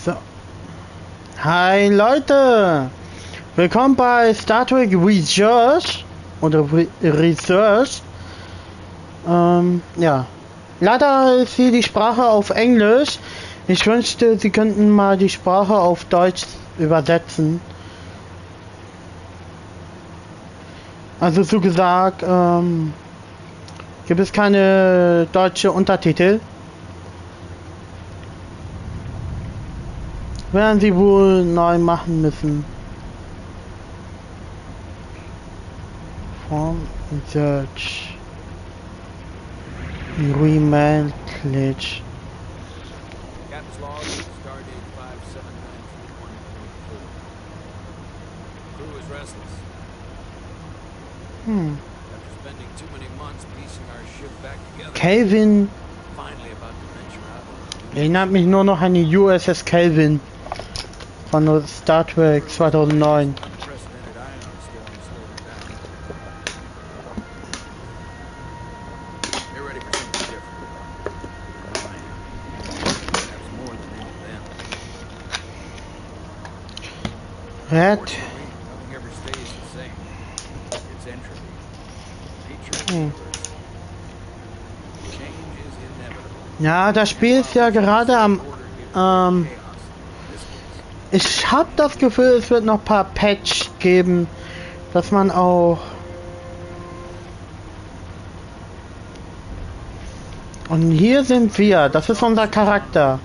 So. Hi Leute! Willkommen bei Star Trek Research oder Research. Ja. Leider ist hier die Sprache auf Englisch. Ich wünschte, Sie könnten mal die Sprache auf Deutsch übersetzen. Also so gesagt, gibt es keine deutsche Untertitel. Werden sie wohl neu machen müssen. Form Search. Remail Glitch. Captain's log, stardate 57931.4. Crew is restless. After spending too many months piecing our ship back together. Kelvin. Finally about to venture out. Erinnert mich nur noch an die USS Kelvin von Star Trek 2009. Unprecedented ion storm slowed her down. They're ready for something different. Perhaps more than any of them. Red. Fortunately, nothing ever stays the same. It's entropy. Nature of the universe. Change is inevitable. Ja, das Spiel ist ja gerade am ich habe das Gefühl, es wird noch ein paar Patch geben, dass man auch... Und hier sind wir, das ist unser Charakter.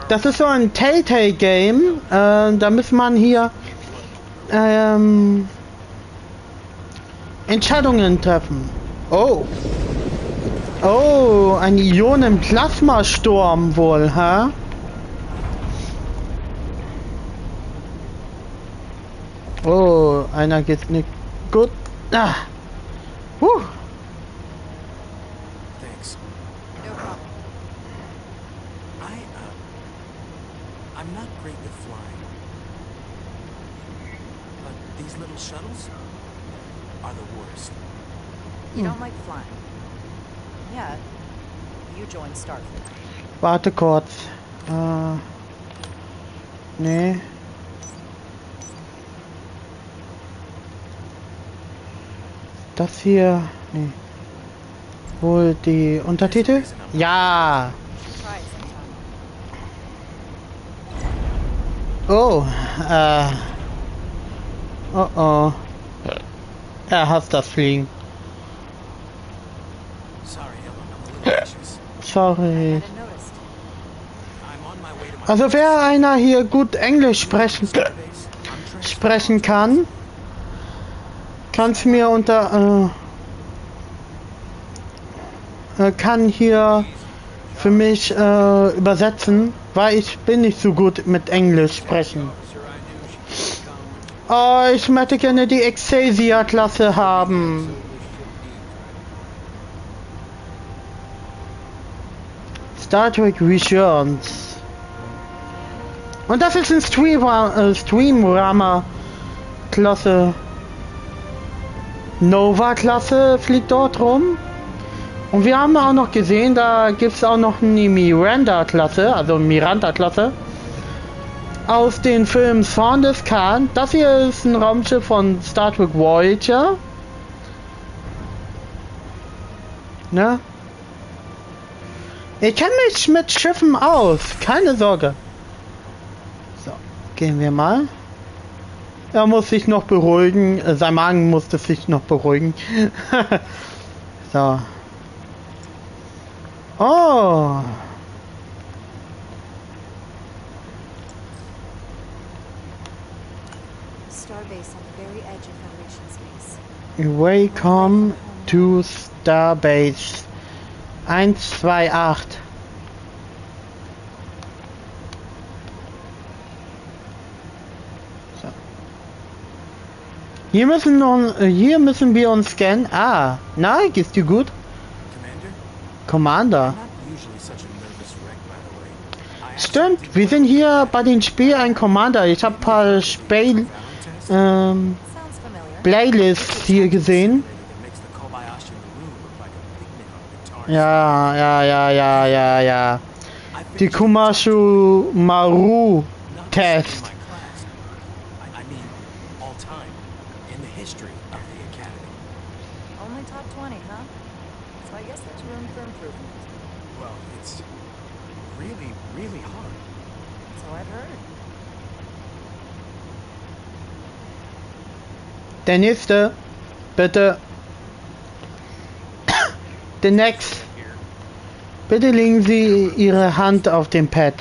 Das ist so ein Telltale-Game, da muss man hier Entscheidungen treffen. Oh. Oh, ein Ionen-Plasmasturm wohl, hä? Oh, einer geht nicht gut. Ah. Thanks. No problem. I'm not great with flying. But these little shuttles are the worst. You don't like flying? Yeah. You joined Starfleet. Warte kurz. Nee. Das hier. Nee. Wohl die Untertitel? Ja. Oh. Oh oh. Er hasst das Fliegen. Sorry. Also wer einer hier gut Englisch sprechen kann, kann's mir unter kann hier für mich übersetzen, weil ich bin nicht so gut mit Englisch sprechen. Oh, ich möchte gerne die Excelsior-Klasse haben. Star Trek Returns. Und das ist ein Streamrunner-Klasse. Nova-Klasse fliegt dort rum. Und wir haben auch noch gesehen, da gibt es auch noch eine Miranda-Klasse, also Miranda-Klasse. Aus den Filmen Son des Khan. Das hier ist ein Raumschiff von Star Trek Voyager. Ne? Ich kenne mich mit Schiffen aus, keine Sorge. So, gehen wir mal. Er muss sich noch beruhigen, sein Magen musste sich noch beruhigen. So. Oh. Starbase on the very edge of Foundation space. Welcome to Starbase 128. So. Hier müssen wir uns scannen. Ah, na, geht's dir gut? Commander. Stimmt, wir sind hier bei den Spielen ein Commander. Ich habe ein paar Playlists hier gesehen. Ja. die Kumashu Maru Not just in Test. my class. I mean, all time. In the history of the academy. Only top 20, huh? So I guess there's room for improvement. Well, it's really, really hard. So I've heard. Der nächste, bitte. The next. Here. Bitte legen Sie Ihre Hand auf den Pad.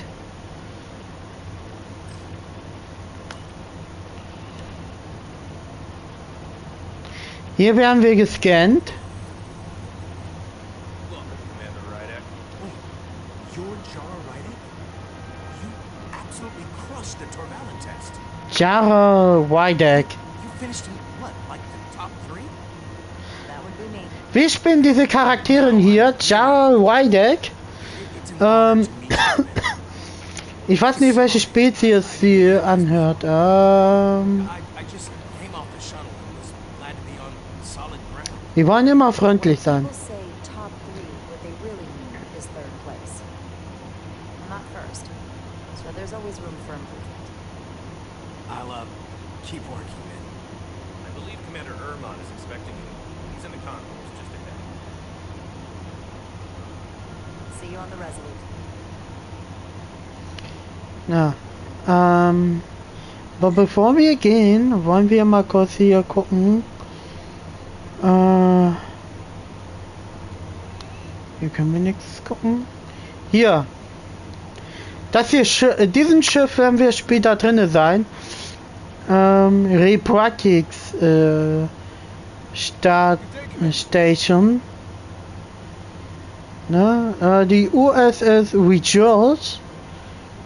Hier werden wir gescannt. Look, Commander Ryder. Wait, you're Jar Ryder? You absolutely crushed the Torvalin test. Jara Wydek. You finished in what, like the top 3? That would be me. Wie spielen diese Charaktere hier? Jara Wydek. It's an honor to meet you, man. Ich weiß nicht, welche Spezies sie anhört. I just came off the shuttle and was glad to be on solid ground. Wir wollen immer freundlich sein. People say top 3, what they really mean is third place. Not first. So there's always room for improvement. I'll, keep working, man. I believe Commander Ermon is expecting you. He's in the concourse just ahead. See you on the Resolute. Ja. Aber bevor wir gehen, wollen wir mal kurz hier gucken. Hier können wir nichts gucken. Hier. Das hier, diesen Schiff werden wir später drinne sein. Repractics Station. Ne? Die USS Rejoice.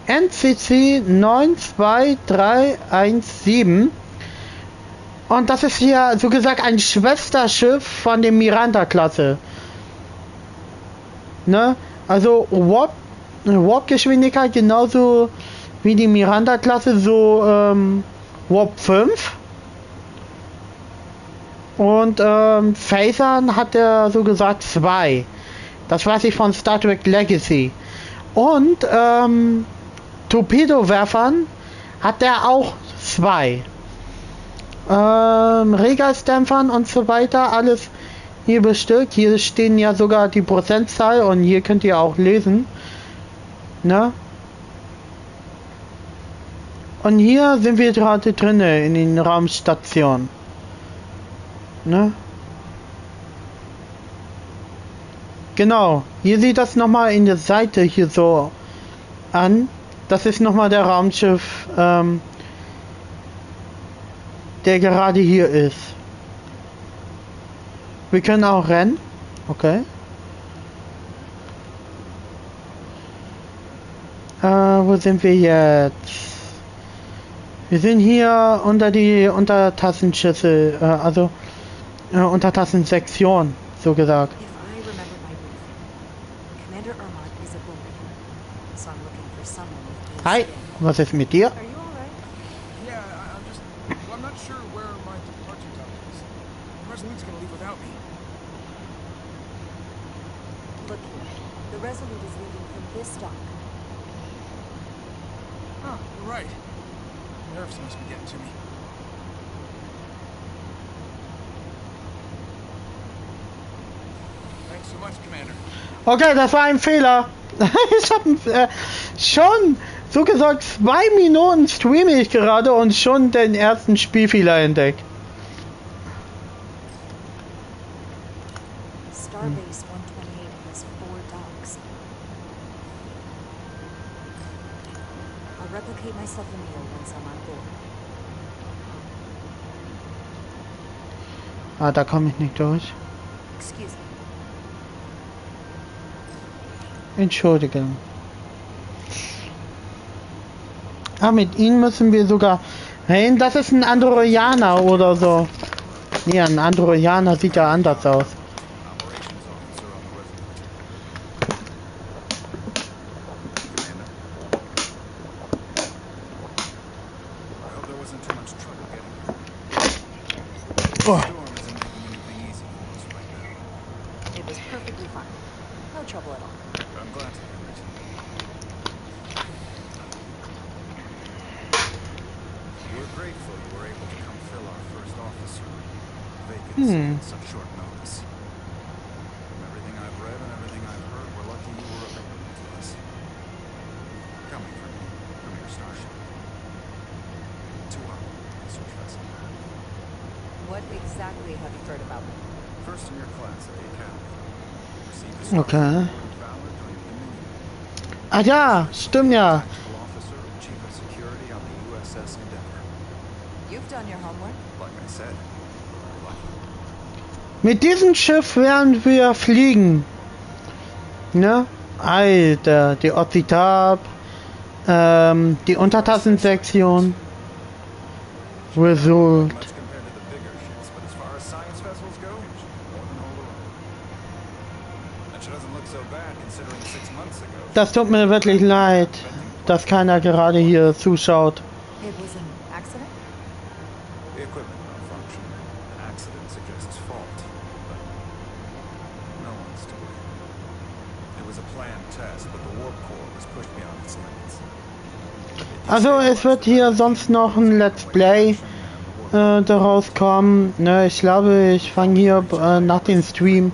NCC 92317. Und das ist hier, so gesagt, ein Schwesterschiff von der Miranda-Klasse. Ne? Also Warp-Geschwindigkeit genauso wie die Miranda-Klasse, so Warp 5. Und Phasern hat er so gesagt 2. Das weiß ich von Star Trek Legacy. Und Torpedowerfern hat er auch 2. Regeisdämpfern und so weiter, alles hier bestückt. Hier stehen ja sogar die Prozentzahl und hier könnt ihr auch lesen. Ne? Und hier sind wir gerade drinne in den Raumstationen. Ne? Genau, hier sieht das nochmal in der Seite hier so an. Das ist nochmal der Raumschiff, der gerade hier ist. Wir können auch rennen. Okay. Wo sind wir jetzt? Wir sind hier unter die Untertassenschüssel, also Untertassensektion, so gesagt. If I remember my briefing, Commander Ermon is a bully. So I'm looking for someone with Hi, skin. was ist mit dir? Are you alright? Yeah, I'm not sure where my departure time is. The Resolute's gonna leave without me. Look here. The Resolute is leaving from this dock. Huh, you're right. Nerves must be getting to me. Thanks so much, Commander. Okay, das war ein Fehler. Ich habe schon, so gesagt, 2 Minuten streame ich gerade und schon den ersten Spielfehler entdeckt. Starbase 128 has 4 docks. I'll replicate myself in Neo once I'm on board. Ah, da komme ich nicht durch. Excuse me. Entschuldigung. Ah, mit ihnen müssen wir sogar reden. Das ist ein Androianer oder so. Nee, ein Androianer sieht ja anders aus. Operations officer on the Resolute. Commander. I hope there wasn't too much trouble getting here. The Oh. storm isn't making anything easy for us right now. It was perfectly fine. No trouble at all. I'm glad to hear it. Hmm. Such short notice. From everything I've read and everything I've heard, we're lucky you were available to us. Coming from your starship. To our research vessel. What exactly have you heard about me? First in your class at the academy. Received a Okay. Award of Valor during the Dominion. Ah ja, stimmt ja. Tactical officer and chief of security on the USS Endeavour. You've done your homework. Like I said, we're lucky. Mit diesem Schiff werden wir fliegen. Ne? Alter, die Ozitab, die Untertassensektion. Result. Much compared to the bigger ships, but as far as science vessels go, it should more than hold her own. And she doesn't look so bad considering 6 months ago. Das tut mir wirklich leid, dass keiner gerade hier zuschaut. It was an accident? The equipment malfunctioned. An accident suggests fault, but no one's to blame. It was a planned test, but the warp core was pushed beyond its limits. Also es wird hier sonst noch ein Let's Play daraus kommen. Ne, ich glaube, ich fange hier nach dem Stream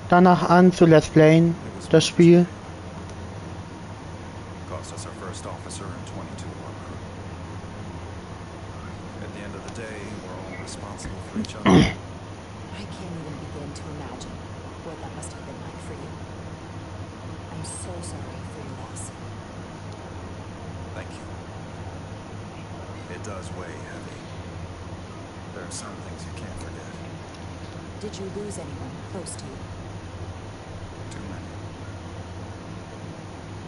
danach an zu Let's Playen das Spiel. Cost us our first officer and 22 of our crew. At the end of the day, we're all responsible for each other. I can't even begin to imagine what that must have been like for you. I'm so sorry for your loss. Thank you. It does weigh heavy. There are some things you can't forget. Did you lose anyone close to you? Too many.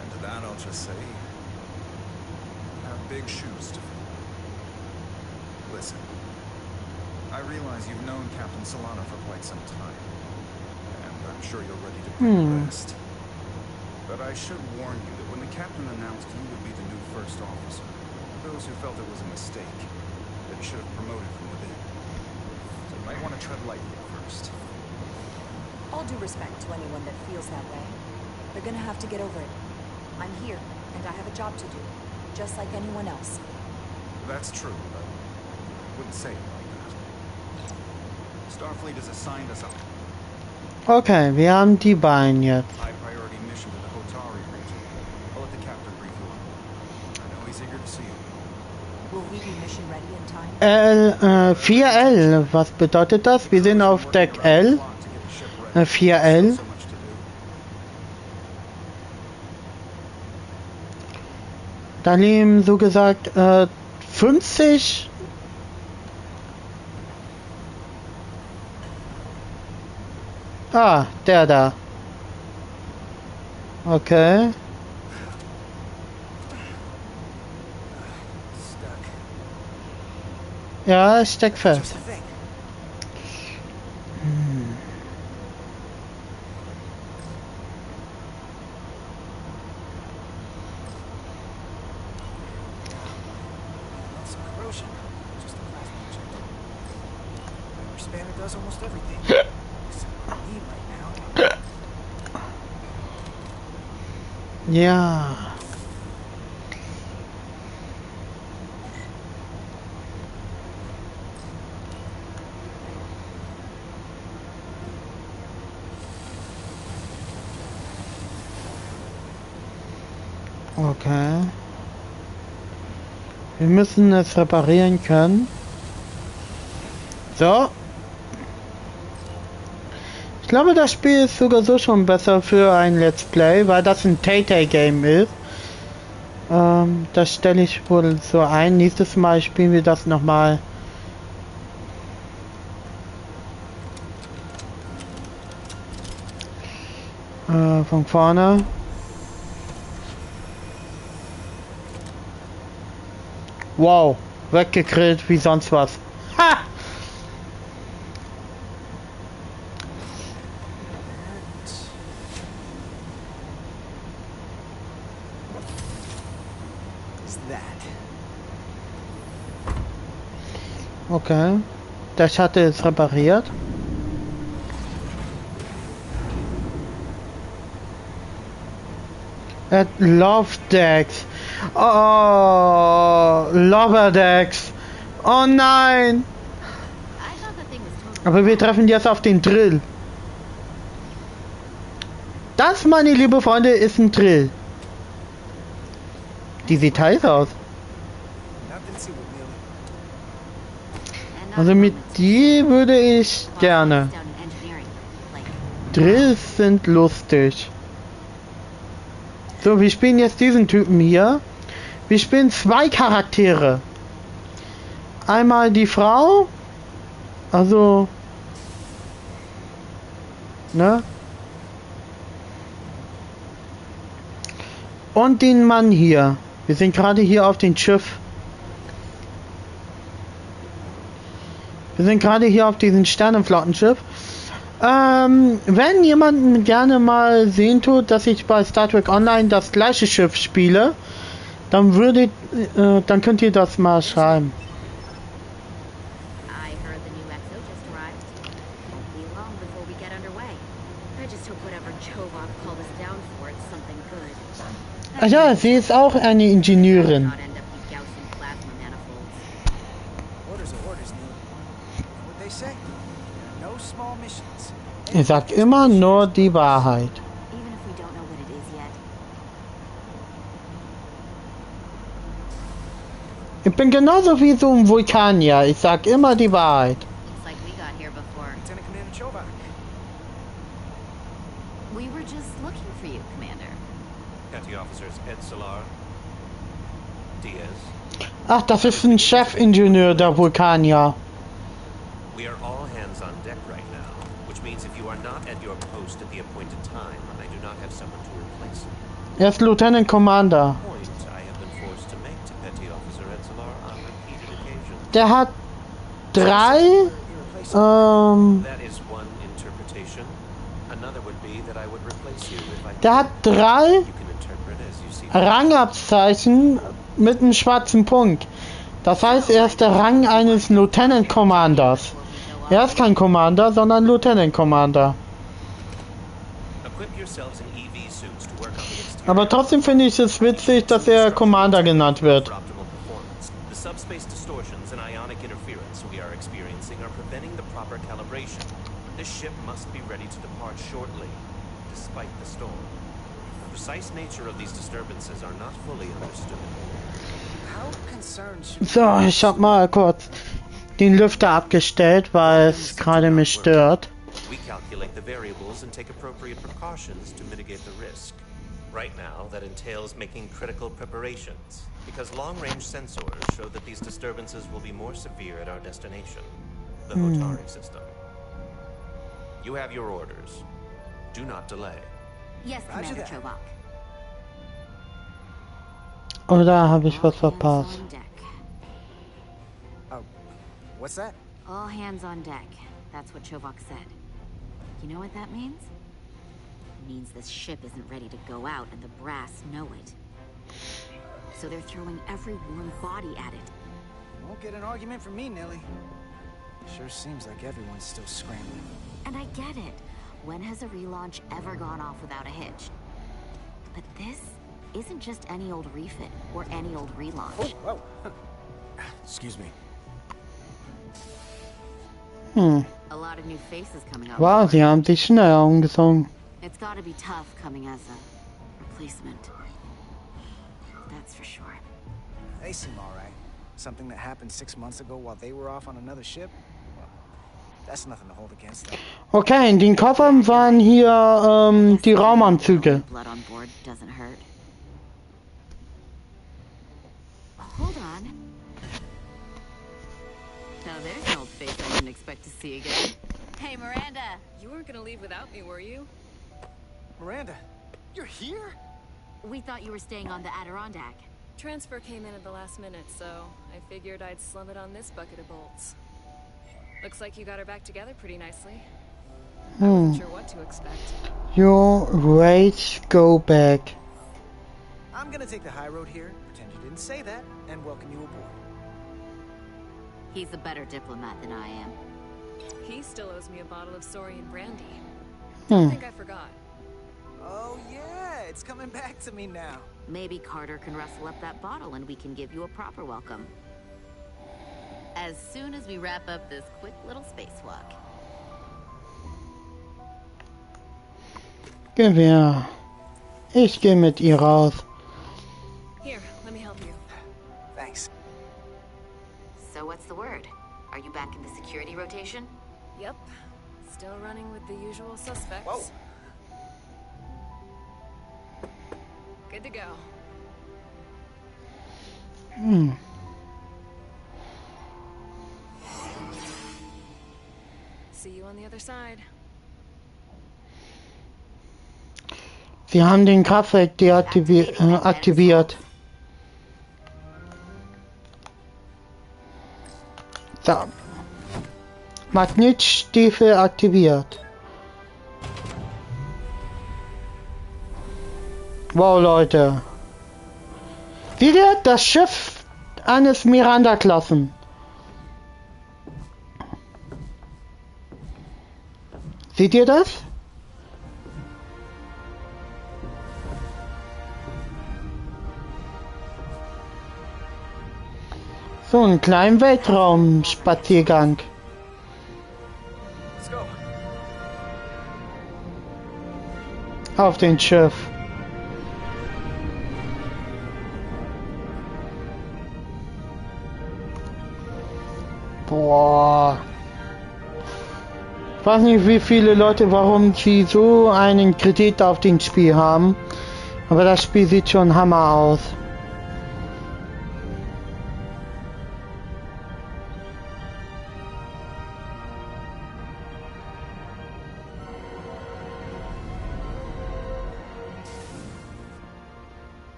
And to that I'll just say, you have big shoes to fill. Listen, I realize you've known Captain Solana for quite some time, and I'm sure you're ready to bring the best. But I should warn you that when the captain announced you would be the new first officer, there were those who felt it was a mistake, that he should have promoted from within. So you might want to tread lightly at first. All due respect to anyone that feels that way. They're gonna have to get over it. I'm here, and I have a job to do, just like anyone else. That's true, but I wouldn't say it like that. Starfleet has assigned us a Okay, wir haben die beiden jetzt. high priority mission to the Hotari region. I'll let the captain brief you on board. I know he's eager to see you. Will we be mission ready in time? 4L, was bedeutet das? Wir sind auf Deck L. 4L. Daneben so gesagt 50. Ah, der da. Okay. Ja, ich steck fest. Spanner does almost everything. Except what we need right now. Ja. Okay. Wir müssen es reparieren können. So. Ich glaube, das Spiel ist sogar so schon besser für ein Let's Play, weil das ein Tay-Tay-Game ist. Das stelle ich wohl so ein. Nächstes Mal spielen wir das nochmal. Von vorne. Wow, weggegrillt wie sonst was. Ha! Okay, der Shuttle ist repariert. At Love Decks. Oh, Lover Decks. Oh nein. Aber wir treffen jetzt auf den Drill. Das, meine liebe Freunde, ist ein Drill. Die sieht heiß aus. Also mit die würde ich gerne. Drills sind lustig. So, wir spielen jetzt diesen Typen hier. Wir spielen zwei Charaktere. Einmal die Frau. Also. Ne? Und den Mann hier. Wir sind gerade hier auf dem Schiff. Wir sind gerade hier auf diesem Sternenflottenschiff. Wenn jemand gerne mal sehen tut, dass ich bei Star Trek Online das gleiche Schiff spiele, dann dann könnt ihr das mal schreiben. Ach ja, sie ist auch eine Ingenieurin. Er sagt immer nur die Wahrheit. Ich bin genauso wie so ein Vulkanier. Ich sag immer die Wahrheit. Ach, das ist ein Chefingenieur der Vulkanier. We are all hands on deck right now, which means if you are not at your post at the appointed time, I do not have someone to replace you. Er ist Lieutenant Commander. Point I have been forced to make to Petty Officer Etzelar on repeated occasions. Der hat drei. That is one interpretation. Another would be that I would replace you if I. Der hat drei You can interpret as you see. Rangabzeichen mit einem schwarzen Punkt. Das heißt, er ist der Rang eines Lieutenant Commanders. Er ist kein Commander, sondern Lieutenant Commander. Aber trotzdem finde ich es witzig, dass er Commander genannt wird. So, ich habe mal kurz den Lüfter abgestellt, weil es gerade mich stört. We calculate the variables and take appropriate precautions to mitigate the risk. Right now, that entails making critical preparations, because long-range sensors show that these disturbances will be more severe at our destination, the Hotari system. You have your orders. Do not delay. Yes, Commander Chobak. Oder habe ich was verpasst? Oh, what's that? All hands on deck. That's what Chobak said. You know what that means? It means this ship isn't ready to go out and the brass know it. So they're throwing every warm body at it. Won't get an argument from me, Nelly. Sure seems like everyone's still scrambling. And I get it. When has a relaunch ever gone off without a hitch? But this isn't just any old refit or any old relaunch. Oh, whoa. Excuse me. A lot of new faces coming up. Wow, sie haben sich schnell umgezogen. It's got to be tough coming as a replacement. That's for sure. They seem all right. Something that happened 6 months ago while they were off on another ship. Well, that's nothing to hold against them. Okay, in den Koffern waren hier die Raumanzüge. Blood on board doesn't hurt. Hold on. Now there's an old face I didn't expect to see again. Hey, Miranda. You weren't gonna leave without me, were you? Miranda, you're here? We thought you were staying on the Adirondack. Transfer came in at the last minute, so I figured I'd slum it on this bucket of bolts. Looks like you got her back together pretty nicely. I wasn't sure what to expect. Your rates go back. I'm gonna take the high road here, pretend you didn't say that, and welcome you aboard. He's a better diplomat than I am. He still owes me a bottle of Saurian brandy. Hmm. Don't think I forgot. Oh yeah, it's coming back to me now. Maybe Carter can rustle up that bottle and we can give you a proper welcome. As soon as we wrap up this quick little spacewalk. Geh wir. Ich gehe mit ihr raus. Here, let me help you. Thanks. So what's the word? Are you back in the security rotation? Yep. Still running with the usual suspects. Whoa. Good to go. See you on the other side. Sie haben den Kraftwerk aktiviert. So. Magnetstiefel aktiviert. Wow, Leute. Wieder das Schiff eines Miranda-Klassen. Seht ihr das? So einen kleinen Weltraumspaziergang. Let's go. Auf dem Schiff. Boah. Ich weiß nicht, wie viele Leute, warum sie so einen Kredit auf dem Spiel haben. Aber das Spiel sieht schon Hammer aus.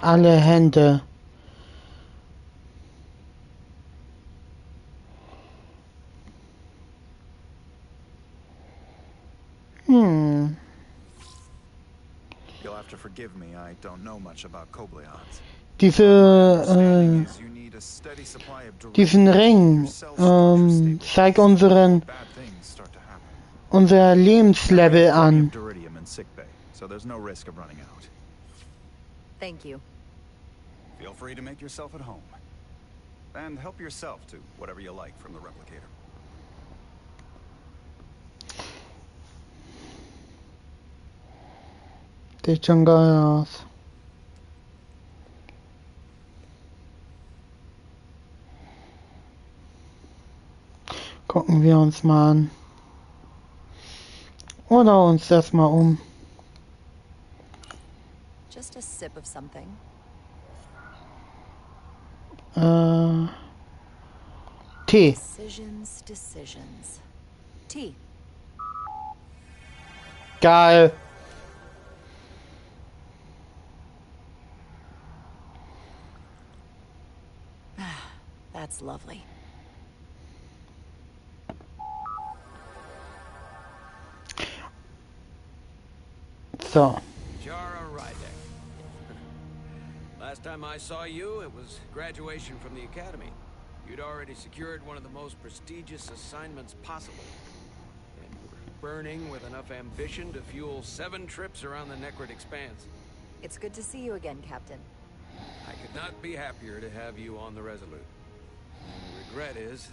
Alle Hände. You'll have to forgive me, I don't know much about Kobleons. Diesen Ring zeigt unser Lebenslevel an. So there's no risk of running out. Thank you. Feel free to make yourself at home. And help yourself to whatever you like from the replicator. Sieht schon geil aus. Gucken wir uns mal an. Oder uns das mal um. Just a sip of something. Tee. Decisions. Tea. Geil. That's lovely. So. Last time I saw you, it was graduation from the academy. You'd already secured one of the most prestigious assignments possible. And you were burning with enough ambition to fuel 7 trips around the Necrid Expanse. It's good to see you again, Captain. I could not be happier to have you on the Resolute. And the regret is,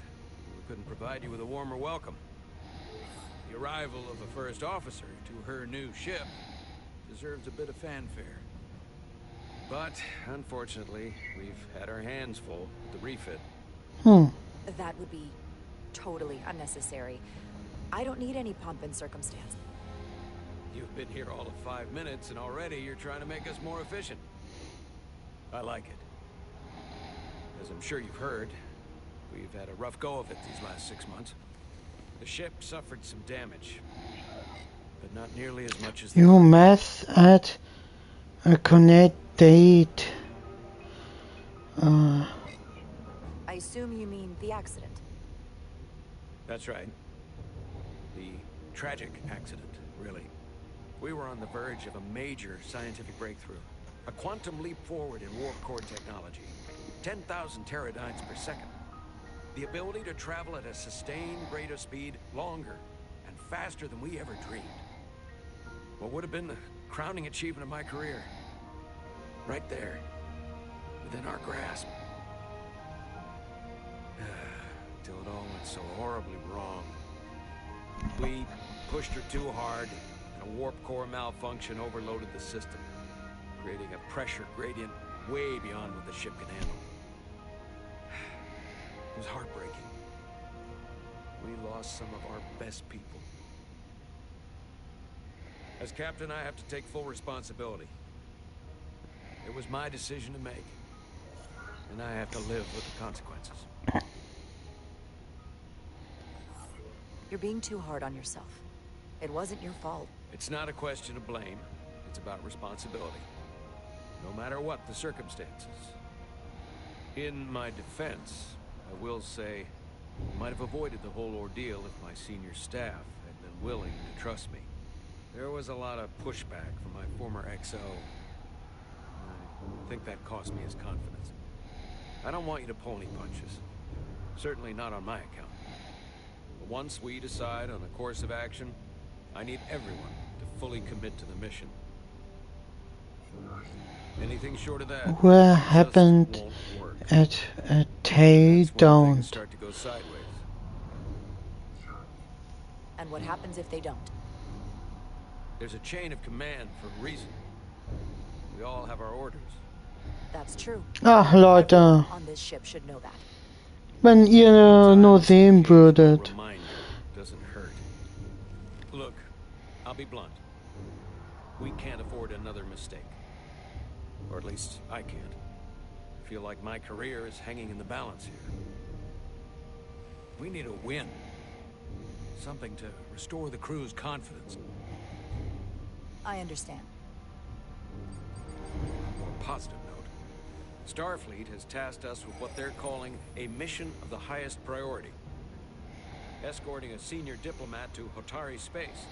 we couldn't provide you with a warmer welcome. The arrival of a first officer to her new ship deserves a bit of fanfare. But, unfortunately, we've had our hands full with the refit. That would be totally unnecessary. I don't need any pomp and circumstance. You've been here all of 5 minutes, and already you're trying to make us more efficient. I like it. As I'm sure you've heard, we've had a rough go of it these last 6 months. The ship suffered some damage, but not nearly as much as... You must add a connect date. I assume you mean the accident. That's right. The tragic accident, really. We were on the verge of a major scientific breakthrough. A quantum leap forward in warp core technology. 10,000 teradynes per second. The ability to travel at a sustained rate of speed longer and faster than we ever dreamed. What would have been the crowning achievement of my career. Right there. Within our grasp. Till it all went went so horribly wrong. We pushed her too hard, and a warp core malfunction overloaded the system, creating a pressure gradient way beyond what the ship can handle. It was heartbreaking. We lost some of our best people. As captain, I have to take full responsibility. It was my decision to make, and I have to live with the consequences. You're being too hard on yourself. It wasn't your fault. It's not a question of blame. It's about responsibility. No matter what the circumstances. In my defense, I will say, I might have avoided the whole ordeal if my senior staff had been willing to trust me. There was a lot of pushback from my former XO. I think that cost me his confidence. I don't want you to pull any punches. Certainly not on my account. But once we decide on a course of action, I need everyone to fully commit to the mission. Anything short of that What happened at Tay don't? Start to go sideways. And what happens if they don't? There's a chain of command for a reason. We all have our orders. That's true. Ach Leute, Everyone on this ship should know that. wenn ihr nur sehen würdet. Reminder doesn't hurt. Look, I'll be blunt. We can't afford another mistake. Or at least I can't. I feel like my career is hanging in the balance here. We need a win. Something to restore the crew's confidence. I understand. On a more positive note, Starfleet has tasked us with what they're calling a mission of the highest priority. Escorting a senior diplomat to Hotari space.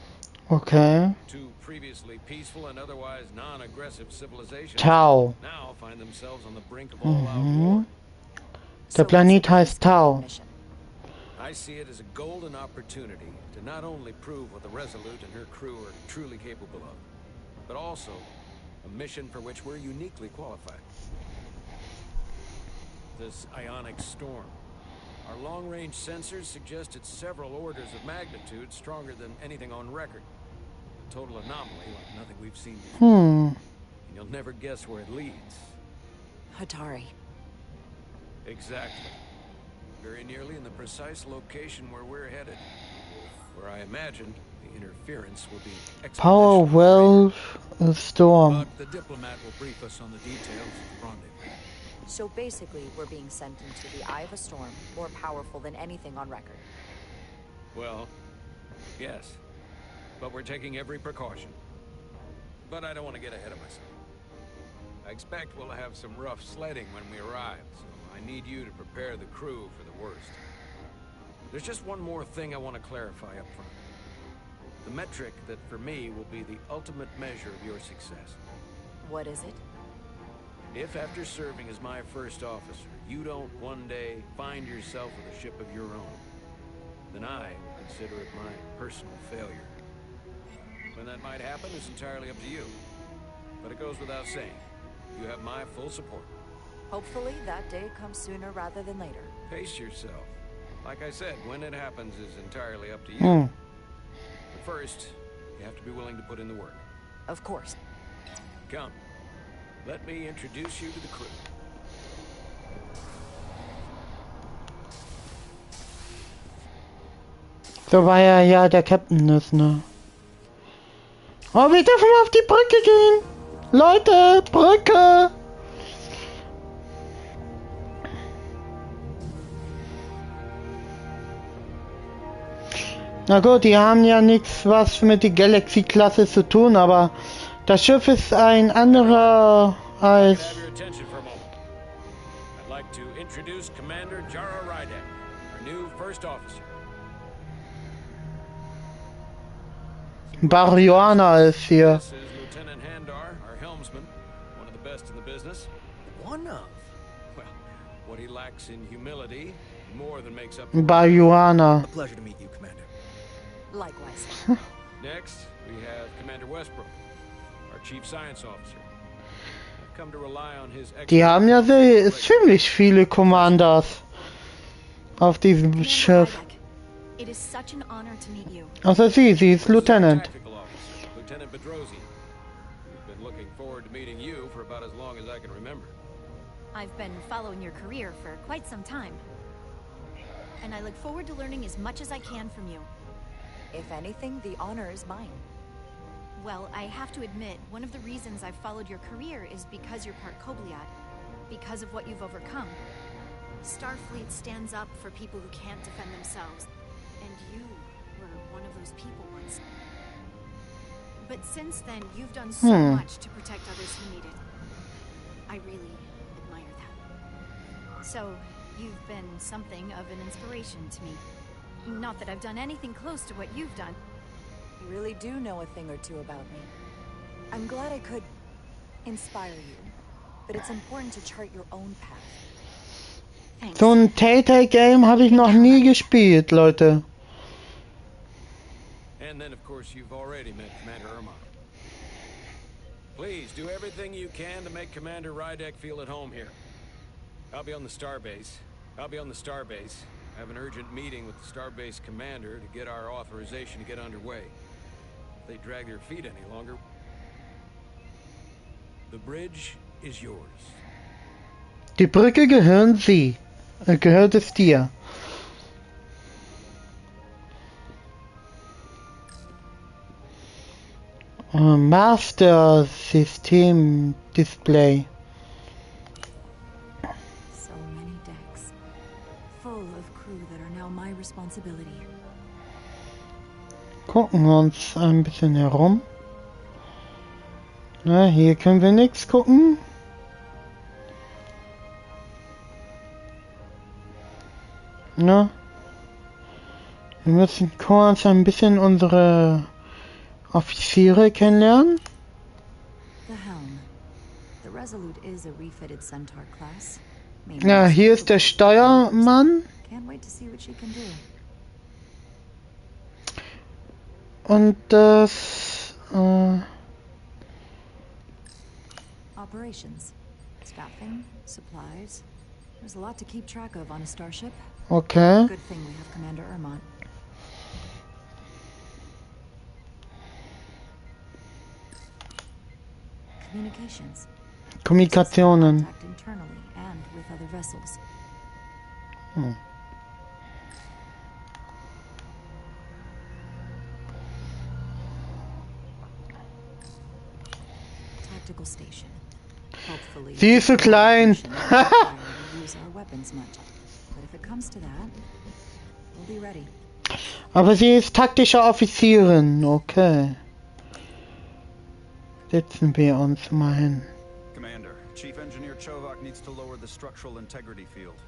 Okay. Two previously peaceful and otherwise non-aggressive civilizations Tau. now find themselves on the brink of all-out war. Der Planet heißt Tau. I see it as a golden opportunity to not only prove what the Resolute and her crew are truly capable of, but also a mission for which we're uniquely qualified. This ionic storm. Our long-range sensors suggest it's several orders of magnitude stronger than anything on record. A total anomaly like nothing we've seen before. And you'll never guess where it leads. Hotari. Exactly. Very nearly in the precise location where we're headed. Where I imagine the interference will be Power well storm. But the diplomat will brief us on the details of the rendezvous. So basically, we're being sent into the eye of a storm, more powerful than anything on record. Well, yes. But we're taking every precaution. But I don't want to get ahead of myself. I expect we'll have some rough sledding when we arrive, so I need you to prepare the crew for the worst. There's just one more thing I want to clarify up front. The metric that for me will be the ultimate measure of your success. What is it? If after serving as my first officer, you don't one day find yourself with a ship of your own, then I will consider it my personal failure. When that might happen is entirely up to you. But it goes without saying, you have my full support. Hopefully that day comes sooner rather than later. Pace yourself. Like I said, when it happens is entirely up to you. But first, you have to be willing to put in the work. Of course. Come. Let me introduce you to the crew. So war ja der Captain ist, ne? Oh, wir dürfen auf die Brücke gehen! Leute, Brücke! Na gut, die haben ja nichts was mit der Galaxy-Klasse zu tun, aber das Schiff ist ein anderer als... Have your attention for a moment. I'd like to introduce Commander Jara Rydek, our new first officer. Bariana ist hier. This is Lieutenant Handar, our helmsman, one of the best in the business. One of? Well, what he lacks in humility more than makes up. Bariana. A pleasure to meet you, Commander. Likewise. Next, we have Commander Westbrook, our chief science officer. I've come to rely on his Die haben ja ziemlich viele Commanders. auf diesem Schiff. It is such an honor to meet you. Also sie ist Lieutenant. Tactical Officer, Lieutenant Bedrosian. We've been looking forward to meeting you for about as long as I can remember. I've been following your career for quite some time. And I look forward to learning as much as I can from you. If anything, the honor is mine. Well, I have to admit, one of the reasons I've followed your career is because you're part Kobliat. Because of what you've overcome. Starfleet stands up for people who can't defend themselves. And you were one of those people once. But since then, you've done so much to protect others who need it. I really admire that. So, you've been something of an inspiration to me. Not that I've done anything close to what you've done. You really do know a thing or two about me. I'm glad I could inspire you, but it's important to chart your own path. Thanks. So ein Telltale-Game habe ich noch nie gespielt, Leute. And then, of course, you've already met Commander Irma. Please, do everything you can to make Commander Rydek feel at home here. I'll be on the starbase. I have an urgent meeting with the starbase commander to get our authorization to get underway. If they drag their feet any longer, the bridge is yours. Die Brücke gehört es dir. Master System Display. So many decks, full of crew that are now my responsibility. Gucken wir uns ein bisschen herum. Na, hier können wir nichts gucken. Na, wir müssen kurz ein bisschen unsere Offiziere kennenlernen. The helm. The Resolute is a refitted Centaur class. Ja, hier ist der Steuermann. Can't wait to see what she can do. Und das Operations, staffing, supplies. There's a lot to keep track of on a starship. okay. Good thing we have Commander Irma. Communications. Kommunikationen. Contact internally and with other vessels. Tactical station. Hopefully. Sie ist so klein. use our weapons much. But if it comes to that, we'll be ready. Aber sie ist taktische Offizierin. Okay. Setzen wir uns mal hin. Commander, Chief Engineer Chovak needs to lower the structural integrity field.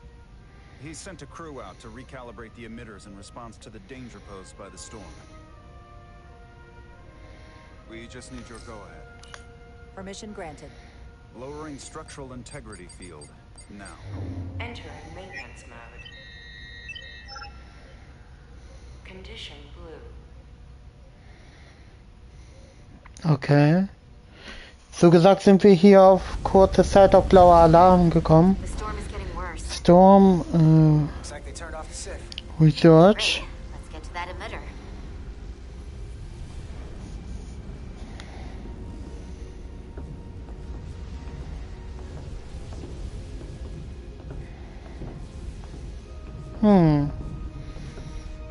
He's sent a crew out to recalibrate the emitters in response to the danger posed by the storm. We just need your go-ahead. Permission granted. Lowering structural integrity field, now. Entering maintenance mode. Condition blue. Okay. So gesagt sind wir hier auf kurze Zeit auf blauer Alarm gekommen. The storm is getting worse. Storm, Looks like they turned off the Sith. Research. Great. Let's get to that emitter.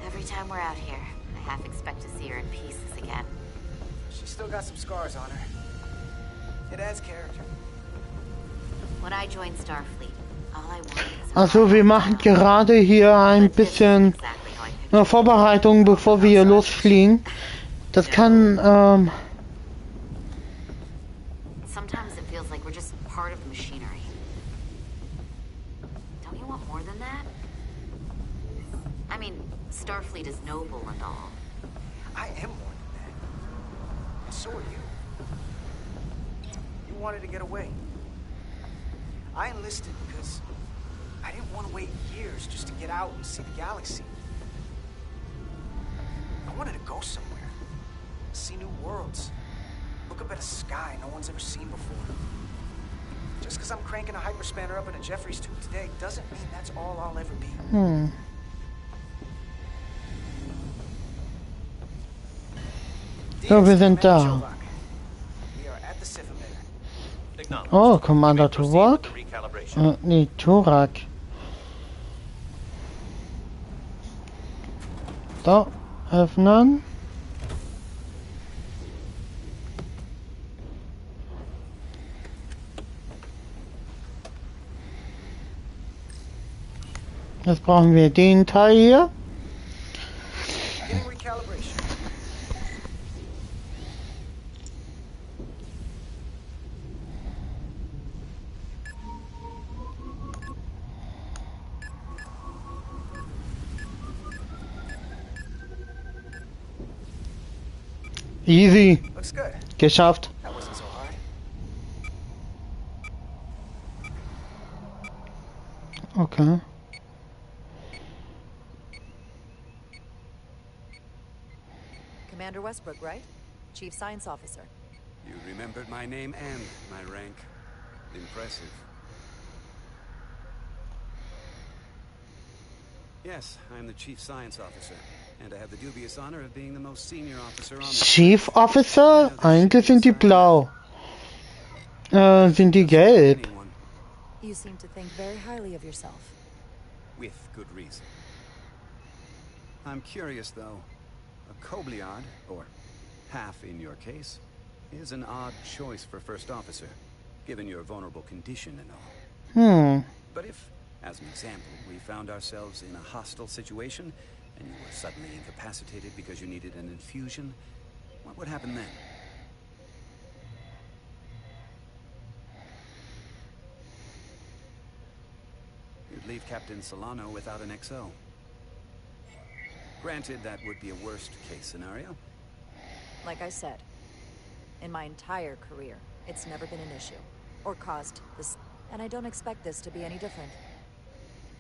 Every time we're out here, I half expect to see her in pieces again. She's still got some scars on her. It adds character. When I joined Starfleet, all I wanted was Also wir machen gerade hier ein bisschen Vorbereitung, bevor wir hier losfliegen. Das kann, Sometimes it feels like we're just part of the machinery. Don't you want more than that? I mean, Starfleet is noble and all. I am more than that. And so are you. You wanted to get away. I enlisted because I didn't want to wait years just to get out and see the galaxy. I wanted to go somewhere. See new worlds. Look up at a sky no one's ever seen before. Just because I'm cranking a hyperspanner up in a Jeffries tube today doesn't mean that's all I'll ever be. So, wir sind da. We are at the Siphometer. Oh, Commander Turak? Nee, Turak. So, öffnen. Jetzt brauchen wir den Teil hier. Easy. Geschafft. Okay. Commander Westbrook, right? Chief Science Officer. You remembered my name and my rank. Impressive. Yes, I'm the Chief Science Officer. And I have the dubious honor of being the most senior officer on the... Chief Officer? Eigentlich sind die blau. Sind die gelb? You seem to think very highly of yourself. With good reason. I'm curious, though. A Kobliad, or half in your case, is an odd choice for first officer, given your vulnerable condition and all. But if, as an example, we found ourselves in a hostile situation, and you were suddenly incapacitated because you needed an infusion, what would happen then? You'd leave Captain Solano without an XO. Granted, that would be a worst-case scenario. Like I said, in my entire career, it's never been an issue. Or caused this... And I don't expect this to be any different.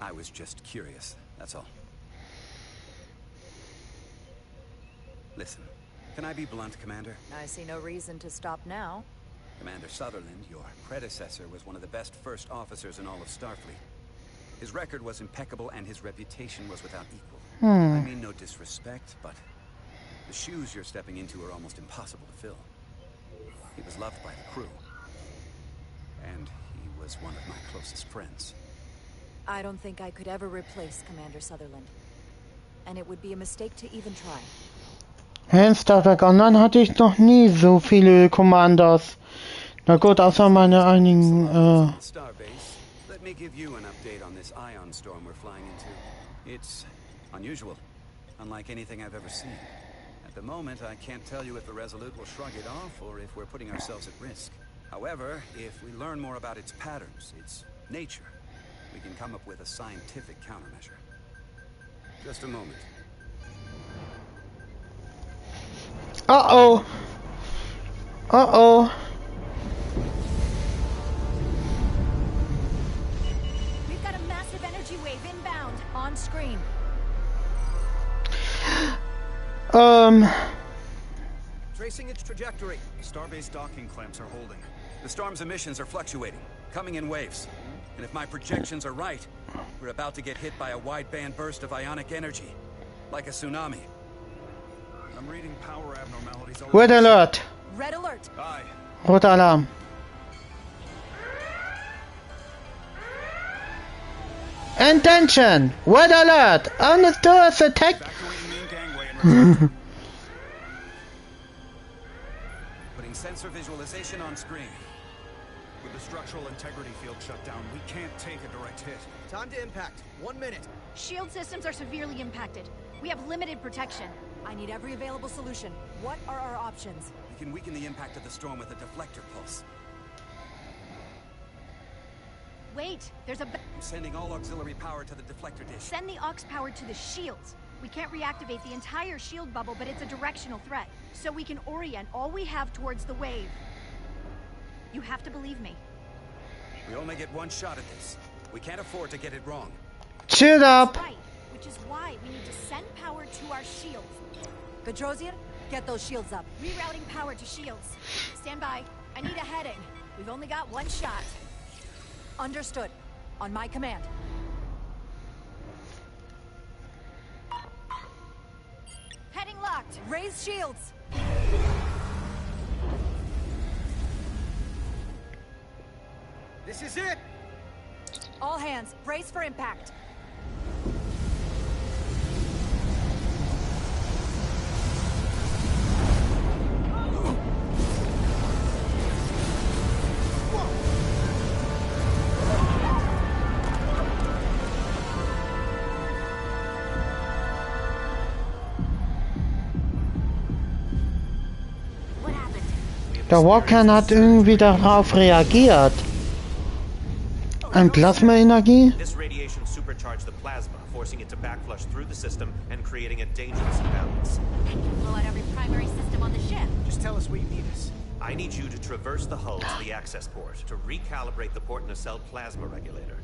I was just curious, that's all. Listen, can I be blunt, Commander? I see no reason to stop now. Commander Sutherland, your predecessor, was one of the best first officers in all of Starfleet. His record was impeccable and his reputation was without equal. I mean no disrespect, but the shoes you're stepping into are almost impossible to fill. He was loved by the crew. And he was one of my closest friends. I don't think I could ever replace Commander Sutherland. And it would be a mistake to even try. In Star Trek Online hatte ich noch nie so viele Commanders. Na gut, außer meine einigen, Starbase, let me give you an update on this ion storm we're flying into. It's unusual, unlike anything I've ever seen. At the moment, I can't tell you if the Resolute will shrug it off or if we're putting ourselves at risk. However, if we learn more about its patterns, its nature, we can come up with a scientific countermeasure. Just a moment. Uh-oh. Uh-oh. We've got a massive energy wave inbound. On screen. Tracing its trajectory. Starbase docking clamps are holding. The storm's emissions are fluctuating, coming in waves. And if my projections are right, we're about to get hit by a wide-band burst of ionic energy. Like a tsunami. I'm reading power abnormalities all Red alert. Red alert. Aye. Roter Alarm. Attention! Red alert! On the doors attack! Evacuating main gangway and Putting sensor visualization on screen. with the structural integrity field shut down, we can't take a direct hit. Time to impact. 1 minute. Shield systems are severely impacted. We have limited protection. I need every available solution. What are our options? We can weaken the impact of the storm with a deflector pulse. Wait, there's a... I'm sending all auxiliary power to the deflector dish. Send the aux power to the shields. We can't reactivate the entire shield bubble, but it's a directional threat. So we can orient all we have towards the wave. You have to believe me. We only get one shot at this. We can't afford to get it wrong. Cheer up! Right, which is why we need to send power to our shields. Gadrosian, get those shields up. Rerouting power to shields. Stand by. I need a heading. We've only got one shot. Understood. On my command. Heading locked. Raise shields. This is it! All hands, brace for impact. Der Walker hat irgendwie darauf reagiert. Ein Plasma-Energie? This radiation supercharged the plasma, forcing it to backflush through the system and creating a dangerous imbalance. Blow out every primary system on the ship. Just tell us where you need us. I need you to traverse the hull to the access port to recalibrate the port nacelle plasma regulator.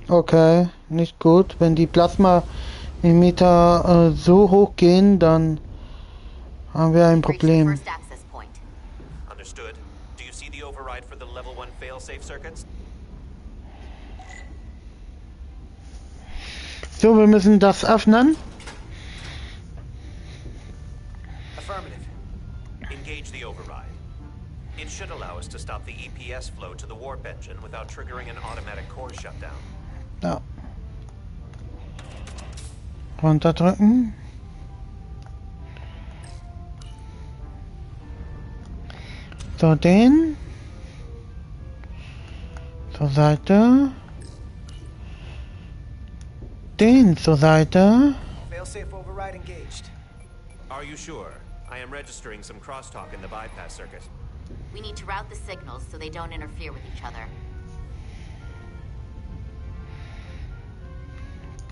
Okay, nicht gut. Wenn die Plasma-Emitter so hoch gehen, dann haben wir ein Problem. First access point. Understood. Do you see the override for the level 1 fail-safe circuits? So, wir müssen das öffnen. Affirmative. Engage the override. It should allow us to stop the EPS flow to the warp engine without triggering an automatic core shutdown. Ja. Runterdrücken. So, den. Zur Seite. Den zur Seite. Failsafe override engaged. Are you sure? I am registering some crosstalk in the bypass circuit. We need to route the signals so they don't interfere with each other.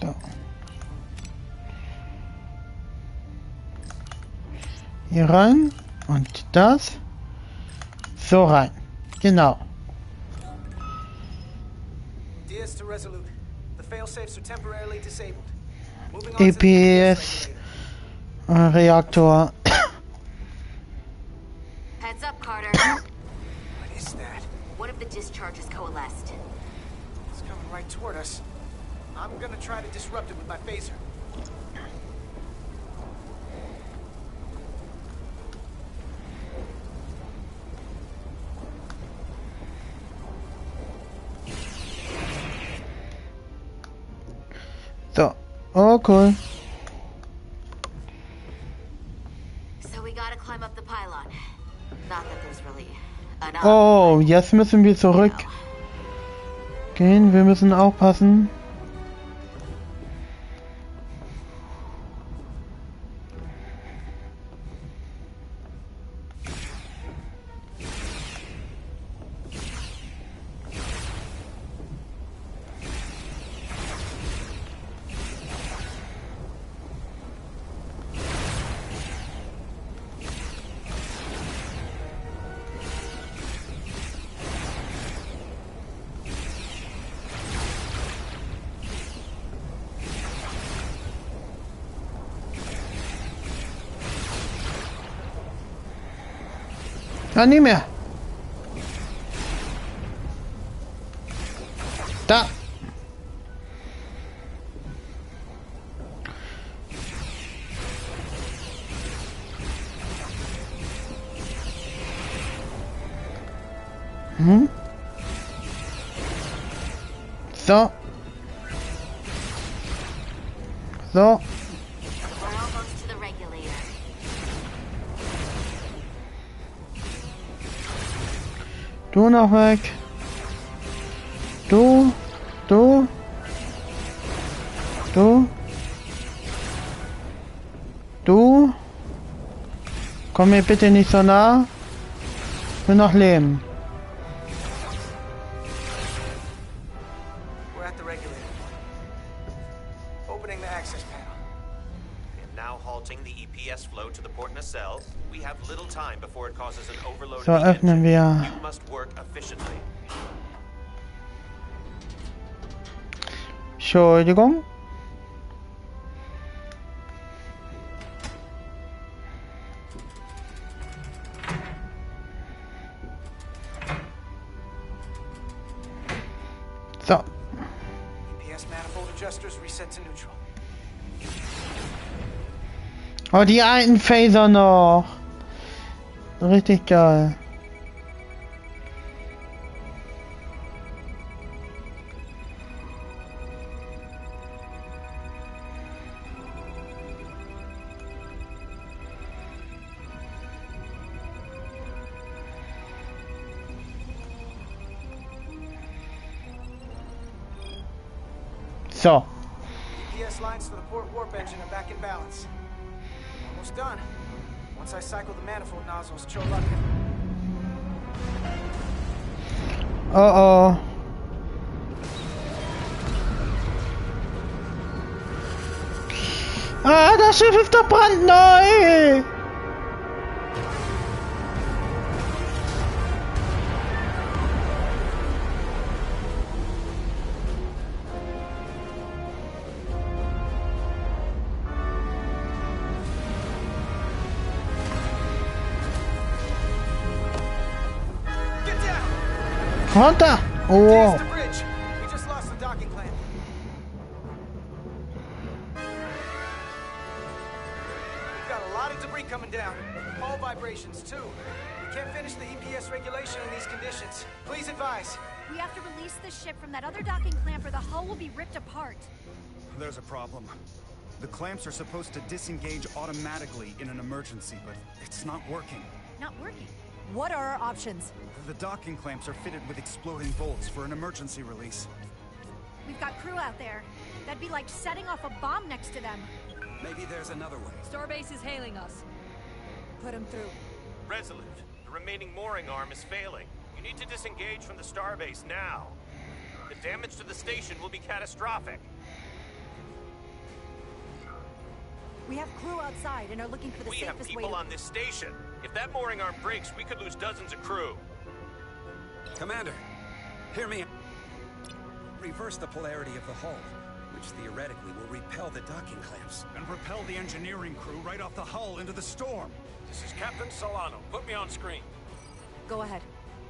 So. Hier rein. Und das. So rein. Genau. DS to Resolute. The failsafes are temporarily disabled. Moving on to the EPS regulator. Reaktor. Heads up, Carter. What is that? What if the discharge is coalesced? It's coming right toward us. I'm gonna try to disrupt it with my phaser. So. Oh, cool. So we gotta climb up the pylon. Not that there's really an Oh, jetzt müssen wir zurück gehen. Wir müssen aufpassen. Ah, nicht mehr. Da. So. So. We're almost to the regulator. Du noch weg. Du. Du. Du. Du. Komm mir bitte nicht so nah. Ich will noch leben. We're at the regulator. Opening the access panel. And now halting the EPS flow to the port nacelle. We have little time before it causes an overload So of the öffnen engine. wir. You must work efficiently. Entschuldigung. Jesters reset to neutral. Oh, die alten Phaser noch. Richtig geil. So. EPS lines for the port warp engine are back in balance. Almost done. Once I cycle the manifold nozzles, Cholak can... Oh. Ah, das Schiff ist doch brandneu! Runter! Oh! Here's the bridge. We just lost the docking clamp. We've got a lot of debris coming down. Hull vibrations, too. We can't finish the EPS regulation in these conditions. Please advise. We have to release the ship from that other docking clamp or the hull will be ripped apart. There's a problem. The clamps are supposed to disengage automatically in an emergency, but it's not working. Not working. What are our options? The docking clamps are fitted with exploding bolts for an emergency release. We've got crew out there. That'd be like setting off a bomb next to them. Maybe there's another way. Starbase is hailing us. Put him through. Resolute, the remaining mooring arm is failing. You need to disengage from the starbase now. The damage to the station will be catastrophic. We have crew outside and are looking for the We have safest people way on this station. If that mooring arm breaks, we could lose dozens of crew. Commander, hear me. Reverse the polarity of the hull, which theoretically will repel the docking clamps. And repel the engineering crew right off the hull into the storm. This is Captain Solano. Put me on screen. Go ahead.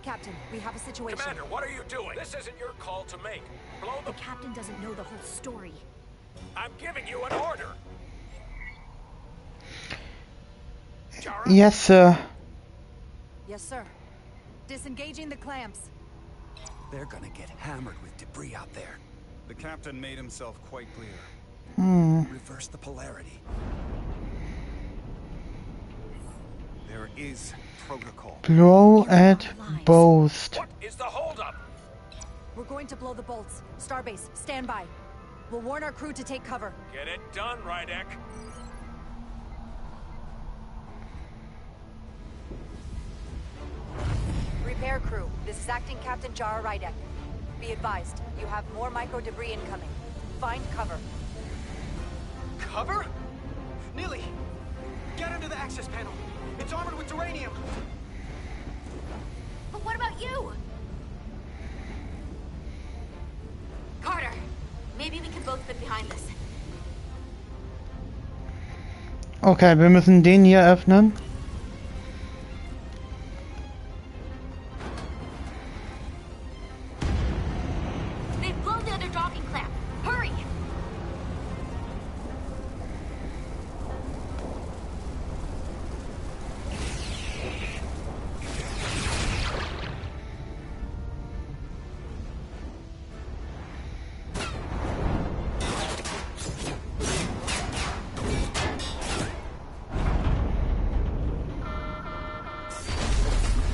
Captain, we have a situation. Commander, what are you doing? This isn't your call to make. Blow The the... captain doesn't know the whole story. I'm giving you an order. Jara? Yes, sir. Yes, sir. Disengaging the clamps. They're gonna get hammered with debris out there. The captain made himself quite clear. Reverse the polarity. There is protocol. Blow at both. What is the holdup? We're going to blow the bolts. Starbase, stand by. We'll warn our crew to take cover. Get it done, Rydek. Repair crew, this is Acting Captain Jara Rydek. Be advised, you have more micro debris incoming. Find cover. Cover? Neely, get into the access panel. It's armored with duranium. But what about you? Carter, maybe we could both fit behind this. Okay, wir müssen den hier öffnen. They've blown the other docking clamp. Hurry!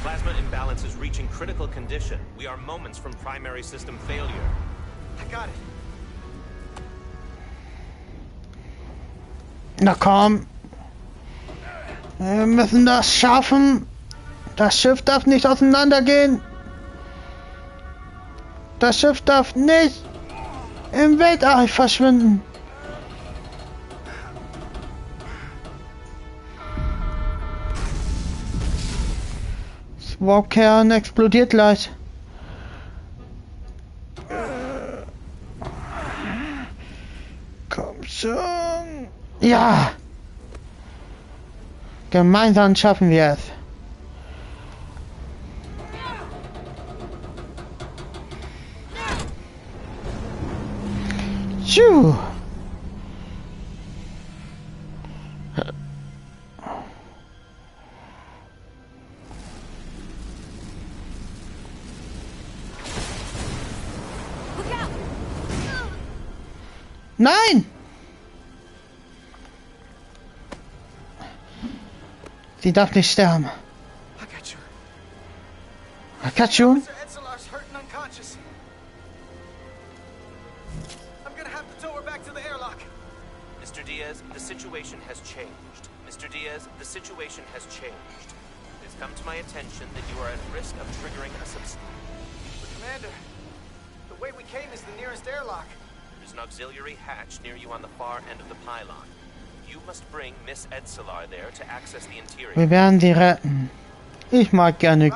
Plasma imbalance is reaching critical condition. We are moments from primary system failure. I got it. Na komm. Wir müssen das schaffen. Das Schiff darf nicht auseinandergehen. Das Schiff darf nicht im Weltall verschwinden. Das Warpkern explodiert gleich. Komm schon. Ja. Gemeinsam schaffen wir es. Tschüss. Puh. Nein! Sie darf nicht sterben. I got you. I got you. Mr. Etzelar's hurt and unconscious. I'm gonna have to tow her back to the airlock. Mr. Diaz, the situation has changed. Mr. Diaz, the situation has changed. It has come to my attention that you are at risk of triggering a But Commander, the way we came is the nearest airlock. There's an auxiliary hatch near you on the far end of the pylon. You must bring Miss Etzelar there to access the interior. Wir werden sie retten. Ich mag gerne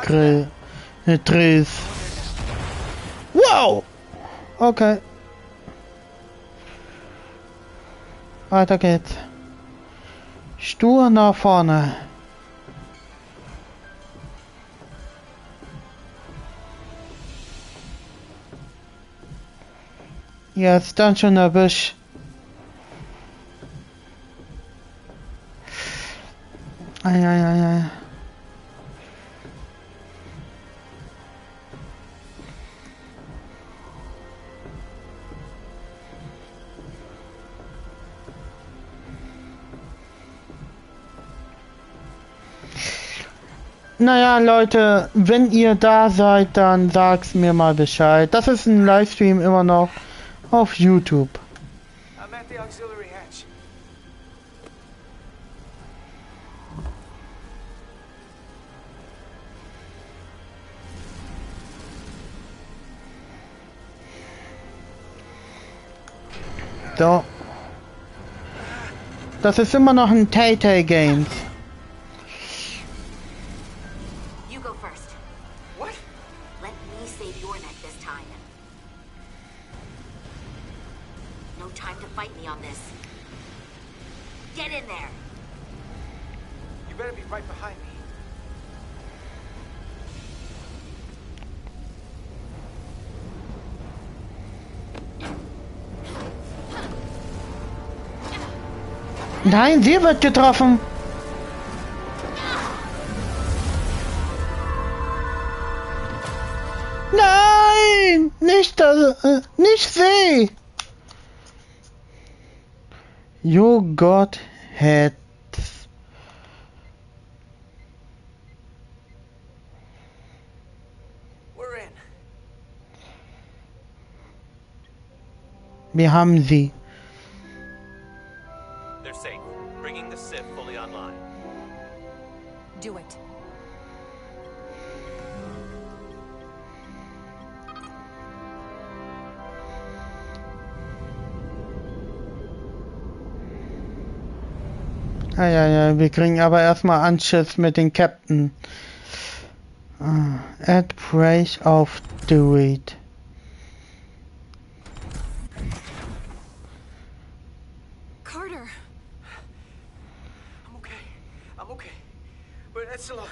Drills. Wow! Okay. Weiter geht's. Stur nach vorne. Jetzt dann schon erwischt. Ei. Naja, Leute, wenn ihr da seid, dann sagt's mir mal Bescheid. Das ist ein Livestream immer noch auf YouTube. I'm at the auxiliary hatch. So. Das ist immer noch ein Tay-Tay Games. You go first. What? Let me save your neck this time. No time to fight me on this. Get in there. You better be right behind me. Nein, sie wird getroffen. Nein, nicht nicht sie. You got hit. We're in. Wir haben sie. They're safe, bringing the Sith fully online. Do it. Ja, wir kriegen aber erstmal Anschiss mit den Captain. Add Praise auf Druid. Carter! I'm okay. But Etzelar.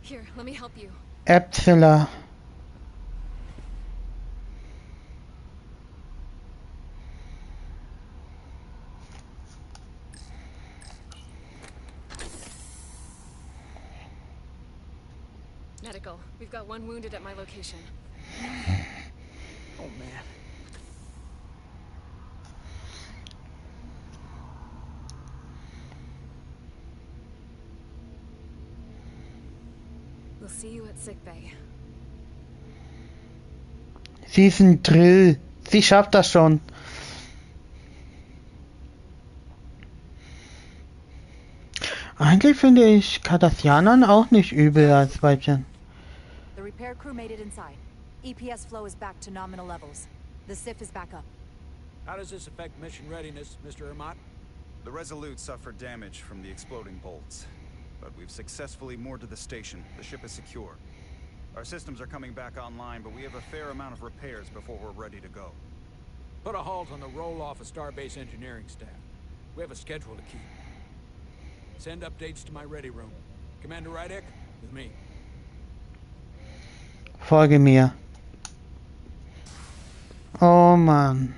Here, let me help you. Epsilon. Medical. We've got one wounded at my location. Oh man. We'll see you at sickbay. Sie ist ein Drill. Sie schafft das schon. Eigentlich finde ich Cardassianern auch nicht übel als Weibchen. The repair crew made it inside. EPS flow is back to nominal levels. The SIF is back up. How does this affect mission readiness, Mr. Ermont? The Resolute suffered damage from the exploding bolts, but we've successfully moored to the station. The ship is secure. Our systems are coming back online, but we have a fair amount of repairs before we're ready to go. Put a halt on the roll-off of Starbase engineering staff. We have a schedule to keep. Send updates to my ready room. Commander Rydek, with me. Folge mir. Oh Mann.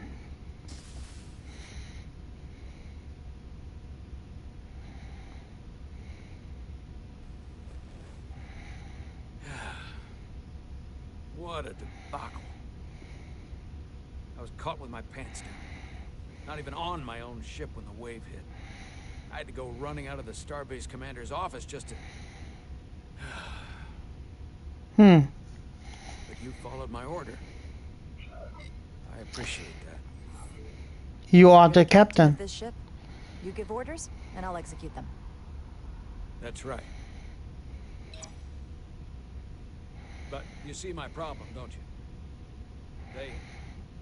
What a debacle. I was caught with my pants down. Not even on my own ship when the wave hit. I had to go running out of the Starbase commander's office just to... But you followed my order. I appreciate that. You are the captain. This ship, you give orders, and I'll execute them. That's right. But you see my problem, don't you?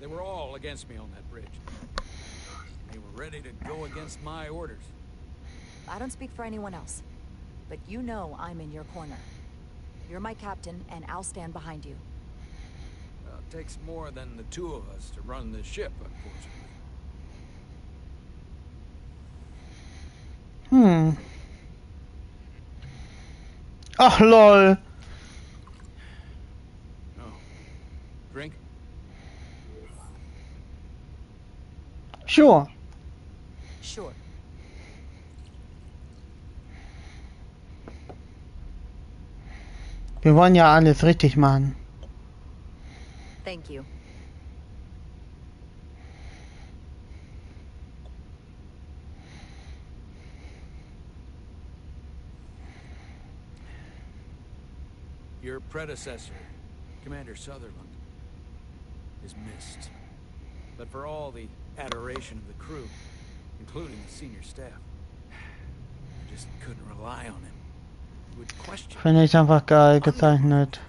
They were all against me on that bridge. They were ready to go against my orders. I don't speak for anyone else, but you know I'm in your corner. You're my captain, and I'll stand behind you. Well, it takes more than the two of us to run this ship, unfortunately. Ach, lol. Oh. Drink? Sure. Sure. Wir wollen ja alles richtig machen. Thank you. Your predecessor, Commander Sutherland, is missed. But for all the adoration of the crew, including the senior staff, I just couldn't rely on him. He would question. Finde ich einfach geil gezeichnet.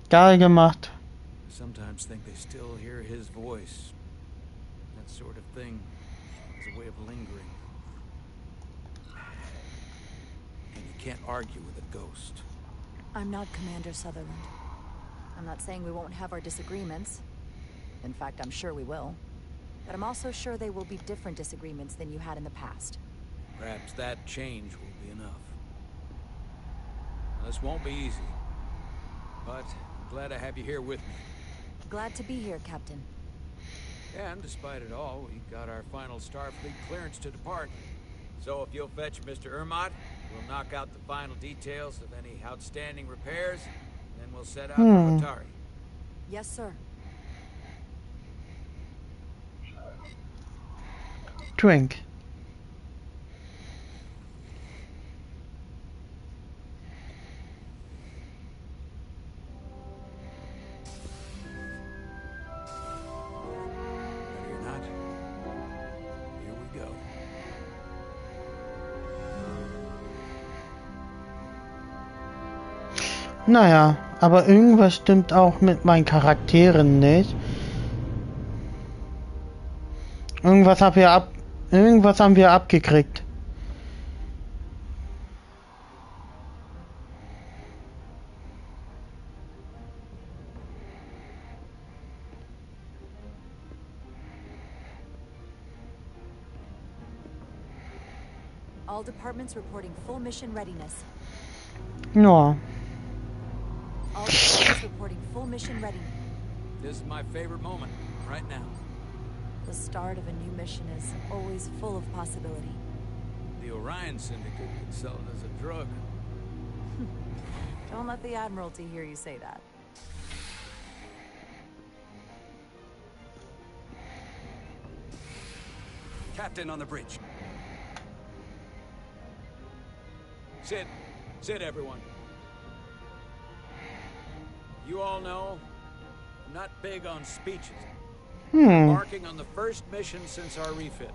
Geil gemacht. I sometimes think they still hear his voice. That sort of thing is a way of lingering. And you can't argue with a ghost. I'm not Commander Sutherland. I'm not saying we won't have our disagreements. In fact, I'm sure we will. But I'm also sure they will be different disagreements than you had in the past. Perhaps that change will be enough. Now, this won't be easy. But I'm glad I have you here with me. Glad to be here, Captain. And despite it all, we got our final Starfleet clearance to depart. So if you'll fetch Mr. Ermot, we'll knock out the final details of any outstanding repairs, and then we'll set out for Otari. Yes, sir. Drink. Ready or not? Here we go. Naja, aber irgendwas stimmt auch mit meinen Charakteren nicht. Irgendwas haben wir abgekriegt. All departments reporting full mission readiness. Ja. All departments reporting full mission readiness. This is my favorite moment, right now. The start of a new mission is always full of possibility. The Orion Syndicate could sell it as a drug. Don't let the Admiralty hear you say that. Captain on the bridge. Sit. Sit, everyone. You all know, I'm not big on speeches. Embarking on the first mission since our refit.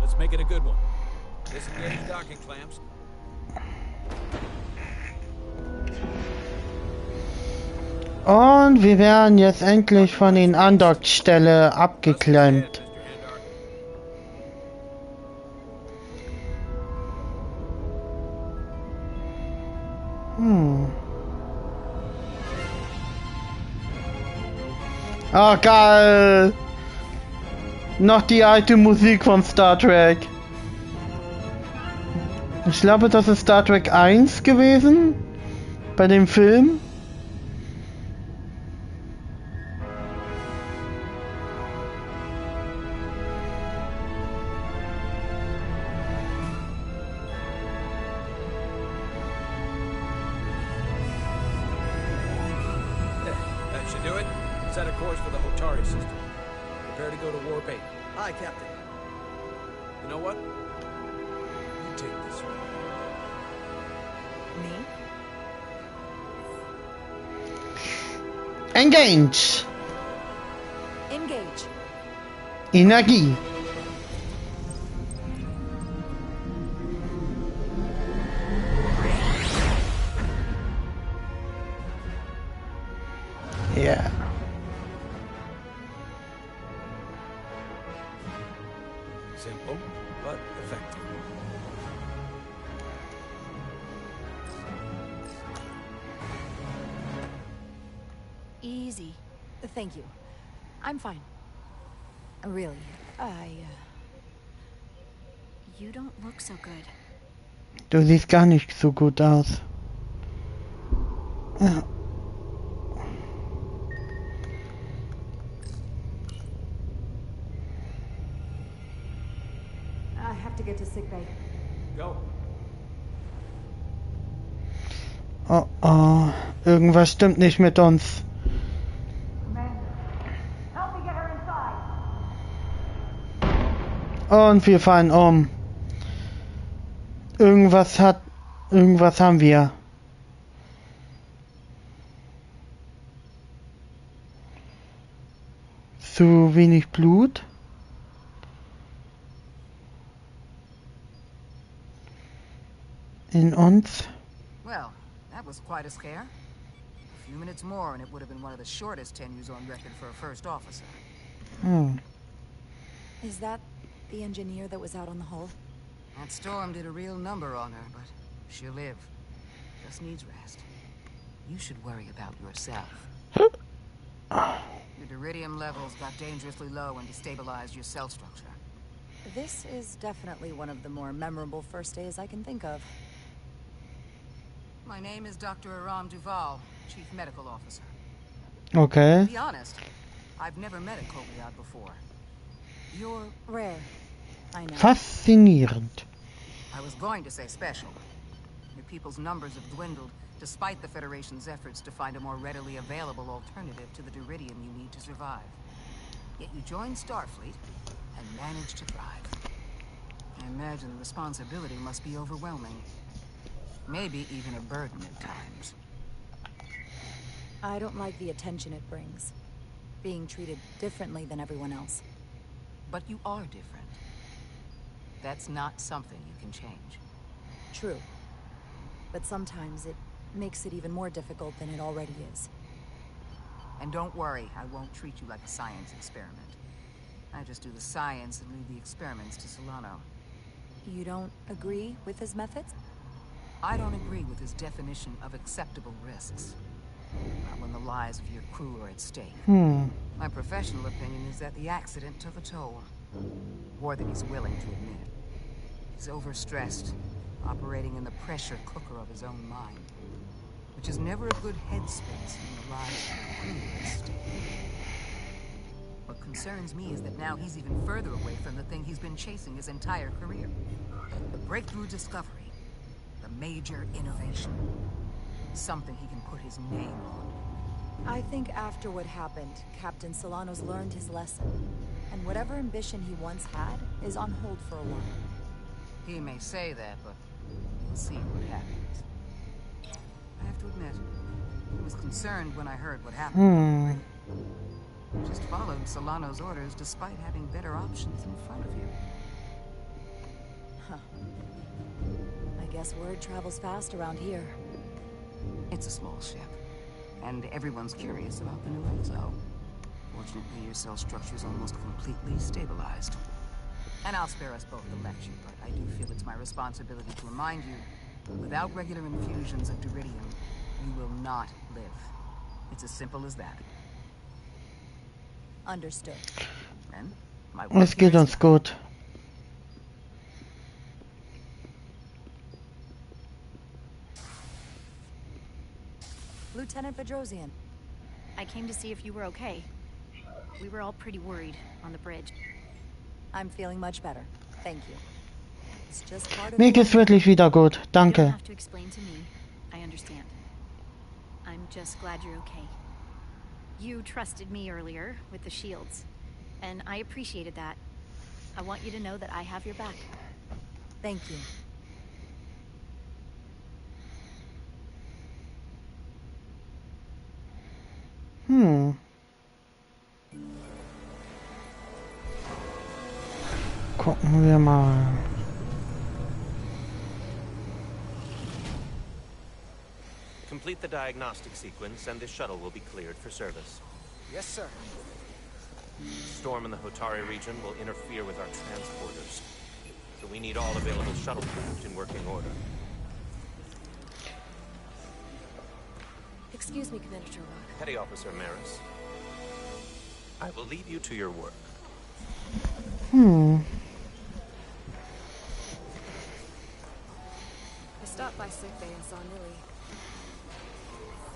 Let's make it a good one. Disengage docking clamps. Und wir werden jetzt endlich von den Andockstelle abgeklemmt. Ah, geil! Noch die alte Musik von Star Trek. Ich glaube, das ist Star Trek 1 gewesen. Bei dem Film. Sorry, sister. Prepare to go to Warp 8. Aye, Captain. You know what? You take this one. Me? Engage. Engage. Energie. Yeah. Simple, but effective. Easy. Thank you. I'm fine. Really, You don't look so good. Du siehst gar nicht so gut aus. Ja. I have to get to sickbay. Go. Oh oh, irgendwas stimmt nicht mit uns. Und wir fallen um. Irgendwas haben wir. Zu wenig Blut. In uns. Well, that was quite a scare. A few minutes more and it would have been one of the shortest tenures on record for a first officer. Is that the engineer that was out on the hull? That storm did a real number on her, but she'll live. Just needs rest. You should worry about yourself. Your iridium levels got dangerously low and destabilized your cell structure. This is definitely one of the more memorable first days I can think of. My name is Dr. Aram Duval, Chief Medical Officer. Okay. To be honest, I've never met a Kobliad before. You're rare. I know. Faszinierend. I was going to say special. Your people's numbers have dwindled, despite the Federation's efforts to find a more readily available alternative to the Duridium you need to survive. Yet you joined Starfleet and managed to thrive. I imagine the responsibility must be overwhelming. Maybe even a burden at times. I don't like the attention it brings. Being treated differently than everyone else. But you are different. That's not something you can change. True. But sometimes it makes it even more difficult than it already is. And don't worry, I won't treat you like a science experiment. I just do the science and leave the experiments to Solano. You don't agree with his methods? I don't agree with his definition of acceptable risks. Not when the lives of your crew are at stake. My professional opinion is that the accident took a toll. More than he's willing to admit. He's overstressed, operating in the pressure cooker of his own mind. Which is never a good headspace when the lives of your crew are at stake. What concerns me is that now he's even further away from the thing he's been chasing his entire career. The breakthrough discovery. The major innovation. Something he can put his name on. I think after what happened, Captain Solano's learned his lesson. And whatever ambition he once had is on hold for a while. He may say that, but we'll see what happens. I have to admit, I was concerned when I heard what happened. You just followed Solano's orders despite having better options in front of you. Huh. I guess word travels fast around here. It's a small ship, and everyone's curious about the new exo. Fortunately, your cell structure's almost completely stabilized. And I'll spare us both the lecture, but I do feel it's my responsibility to remind you, without regular infusions of Duridium, you will not live. It's as simple as that. Understood. Then, my Es geht uns gut. Lieutenant Bedrosian. I came to see if you were okay. We were all pretty worried on the bridge. I'm feeling much better. Thank you. It's just part of Mir geht's wirklich wieder gut. You don't Danke. have to explain to me. I understand. I'm just glad you're okay. You trusted me earlier with the shields, and I appreciated that. I want you to know that I have your back. Thank you. Gucken wir mal. Complete the diagnostic sequence, and this shuttle will be cleared for service. Yes, sir. Storm in the Hotari region will interfere with our transporters, so we need all available shuttlecraft in working order. Excuse me, Commander Sherlock. Petty Officer Maris, I will leave you to your work. I stopped by sickbay and saw Nilly.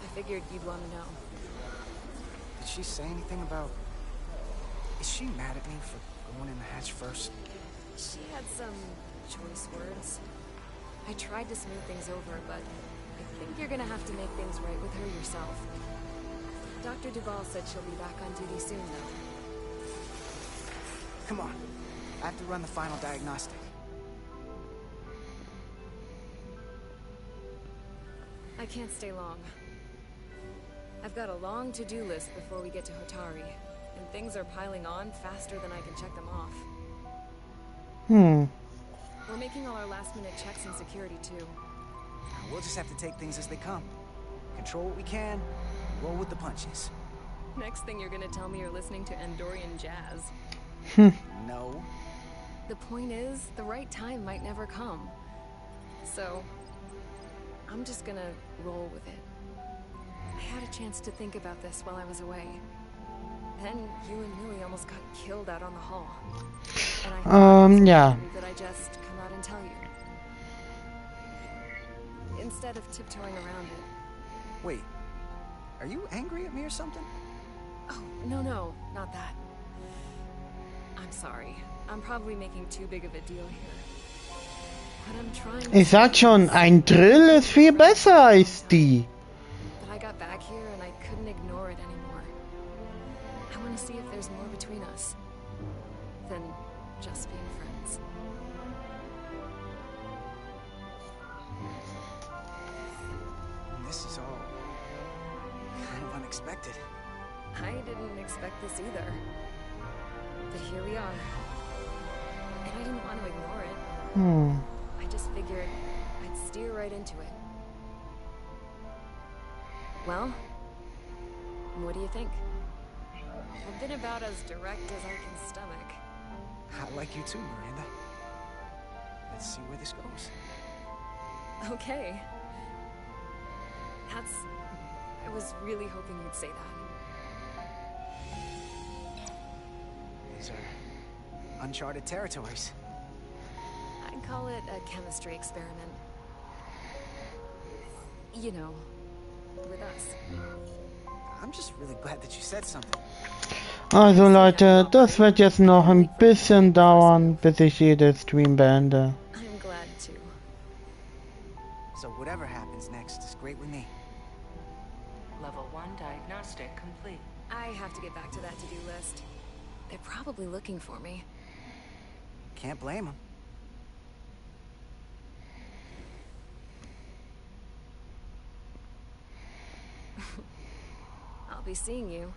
I figured you'd want to know. Did she say anything about... Is she mad at me for going in the hatch first? She had some choice words. I tried to smooth things over, but I think you're gonna have to make things right with her yourself. Dr. Duval said she'll be back on duty soon, though. Come on. I have to run the final diagnostic. I can't stay long. I've got a long to-do list before we get to Hotari, and things are piling on faster than I can check them off. We're making all our last-minute checks and security, too. We'll just have to take things as they come. Control what we can, roll with the punches. Next thing you're gonna tell me you're listening to Andorian jazz. No. The point is, the right time might never come. So, I'm just gonna roll with it. I had a chance to think about this while I was away. Then you and Millie almost got killed out on the hall. And I thought yeah. that I just come out and tell you. Instead of tiptoeing around it. Wait. Are you angry at me or something? Oh, no, not that. I'm sorry. I'm probably making too big of a deal here. But I'm trying to... Ich sag schon, ein Drill ist viel besser als die. But I got back here and I couldn't ignore it anymore. I want to see if there's more between us than just being friends. This is all kind of unexpected. I didn't expect this either. But here we are. And I didn't want to ignore it. I just figured I'd steer right into it. Well, what do you think? I've been about as direct as I can stomach. I like you too, Miranda. Let's see where this goes. Okay. I was really hoping you'd say that. These are uncharted territories. I'd call it a chemistry experiment. You know, with us. I'm just really glad that you said something. Also Leute, das wird jetzt noch ein bisschen dauern, bis ich jede Stream beende. I'm glad to. So whatever happens next is great with me. Level 1 diagnostic complete. I have to get back to that to-do list. They're probably looking for me. Can't blame them. I'll be seeing you.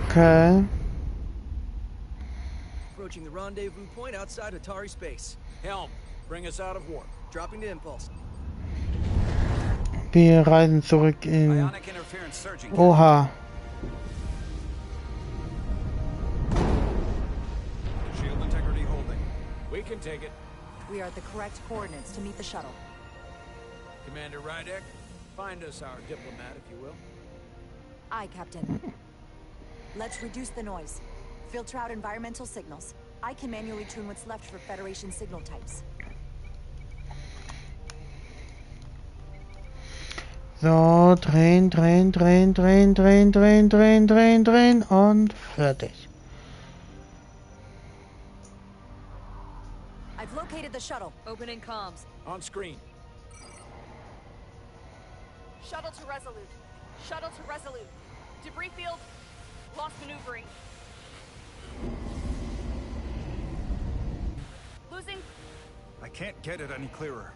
Okay. Approaching the rendezvous point outside Atari space. Helm, bring us out of warp. Dropping to impulse. Wir reisen zurück in... Ionic interference surging. Oha. Shield integrity holding. We can take it. We are at the correct coordinates to meet the shuttle. Commander Rydek, find us our diplomat, if you will. Aye, Captain. Let's reduce the noise. Filter out environmental signals. I can manually tune what's left for Federation signal types. So, drehen, drehen, drehen, drehen, drehen, drehen, drehen, drehen, drehen und fertig. I've located the shuttle. Opening comms. On screen. Shuttle to Resolute. Shuttle to Resolute. Debris field. Lost maneuvering. Losing. I can't get it any clearer.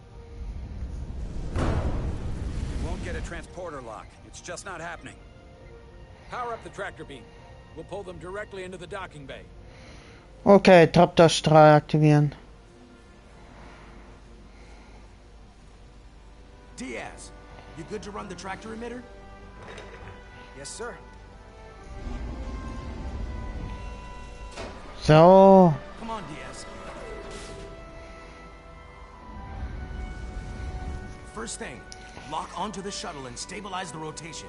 Won't get a transporter lock. It's just not happening. Power up the tractor beam. We'll pull them directly into the docking bay. Okay, Tapterstrahl aktivieren. Diaz, you good to run the tractor emitter? Yes, sir. So. Come on, Diaz. First thing, lock onto the shuttle and stabilize the rotation.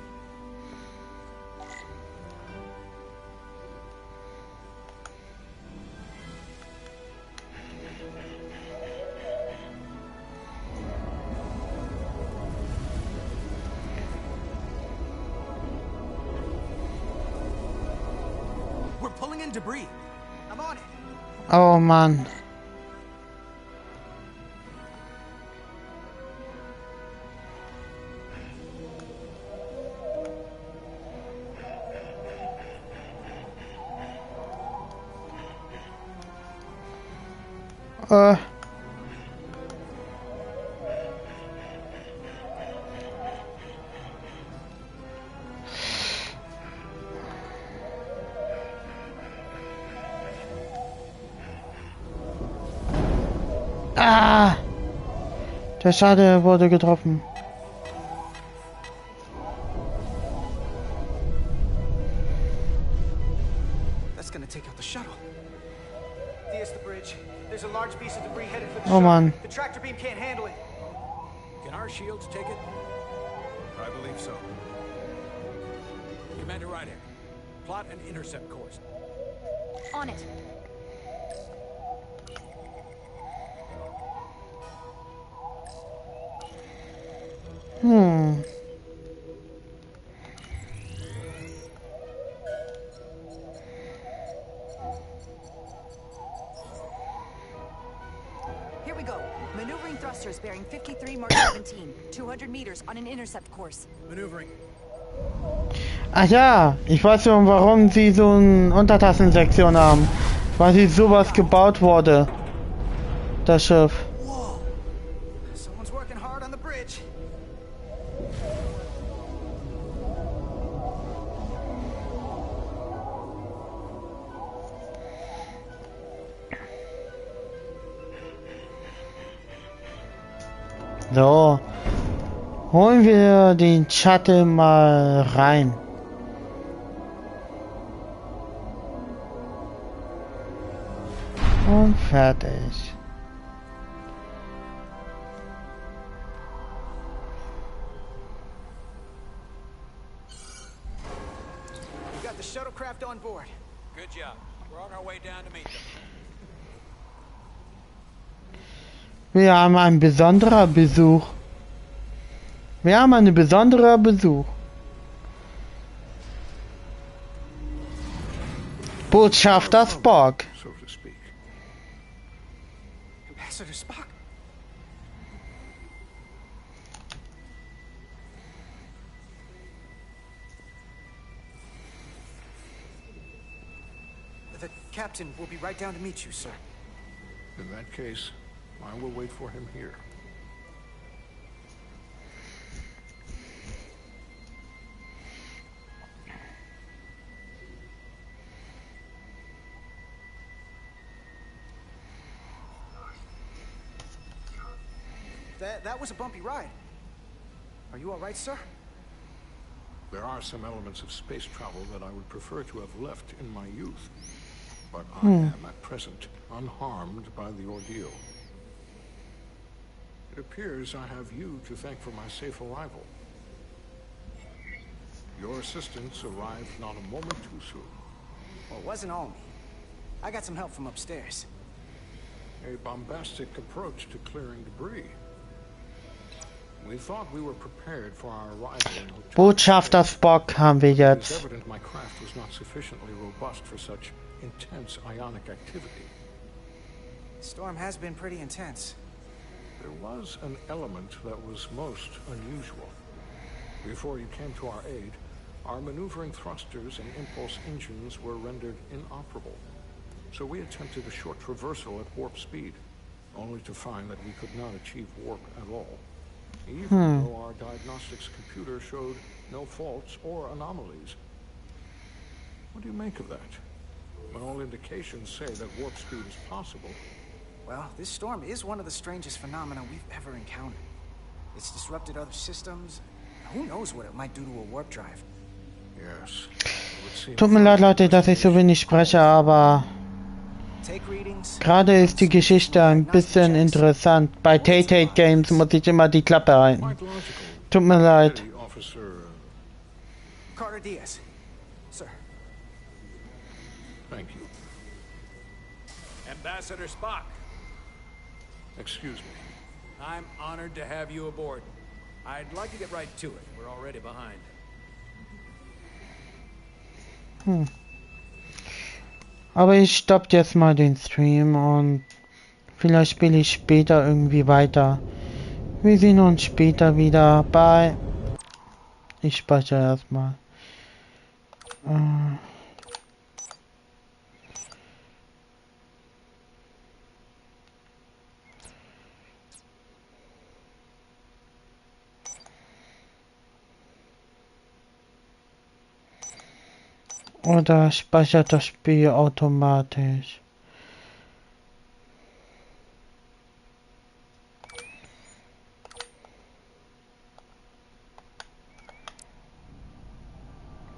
We're pulling in debris. I'm on it. Oh Mann. Ah! Der Schade wurde getroffen. That's gonna take out the shuttle. Diaz, the bridge. There's a large piece of debris headed for the Oh shuttle. man. The tractor beam can't handle it. Can our shields take it? I believe so. Commander Ryder, plot an intercept course. On it. Here we go. Maneuvering thrusters bearing 53 Mark 17. 200 meters on an intercept course. Maneuvering. Ach ja, ich weiß schon, warum sie so eine Untertassensektion haben. Weil sie sowas gebaut wurde. Das Schiff. Whoa. Someone's working hard on the bridge. So. Holen wir den Shuttle mal rein. Und fertig. We got the shuttlecraft on board. Good job. We're on our way down to meet them. Wir haben einen besonderen Besuch. Wir haben einen besonderen Besuch. Botschafter Spock. So to speak. Ambassador Spock. The captain will be right down to meet you, sir. In that case, I will wait for him here. That was a bumpy ride. Are you all right, sir? There are some elements of space travel that I would prefer to have left in my youth. But I am, at present, unharmed by the ordeal. It appears I have you to thank for my safe arrival. Your assistance arrived not a moment too soon. Well, it wasn't all me. I got some help from upstairs. A bombastic approach to clearing debris. We thought we were prepared for our arrival in Hotel. Botschafter Spock haben wir It is jetzt. evident my craft was not sufficiently robust for such intense ionic activity. The storm has been pretty intense. There was an element that was most unusual. Before you came to our aid, our maneuvering thrusters and impulse engines were rendered inoperable. So we attempted a short traversal at warp speed, only to find that we could not achieve warp at all. Even though our diagnostics computer showed no faults or anomalies. What do you make of that? When all indications say that warp speed is possible. Well, this storm is one of the strangest phenomena we've ever encountered. It's disrupted other systems. Who knows what it might do to a warp drive? Yes. Tut mir leid, Leute, dass ich so wenig spreche, aber gerade ist die Geschichte ein bisschen interessant. Bei Tate Games muss ich immer die Klappe halten. Tut mir leid. Carter Diaz. Sir. Thank you. Ambassador Spock. Excuse me. I'm honored to have you aboard. I'd like to get right to it. We're already behind. Aber ich stoppe jetzt mal den Stream und vielleicht spiele ich später irgendwie weiter. Wir sehen uns später wieder. Bye. Ich speichere erstmal. Oder speichert das Spiel automatisch?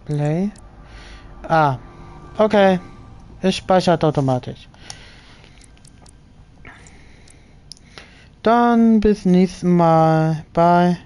Play? Ah, okay. Es speichert automatisch. Dann bis nächstes Mal. Bye.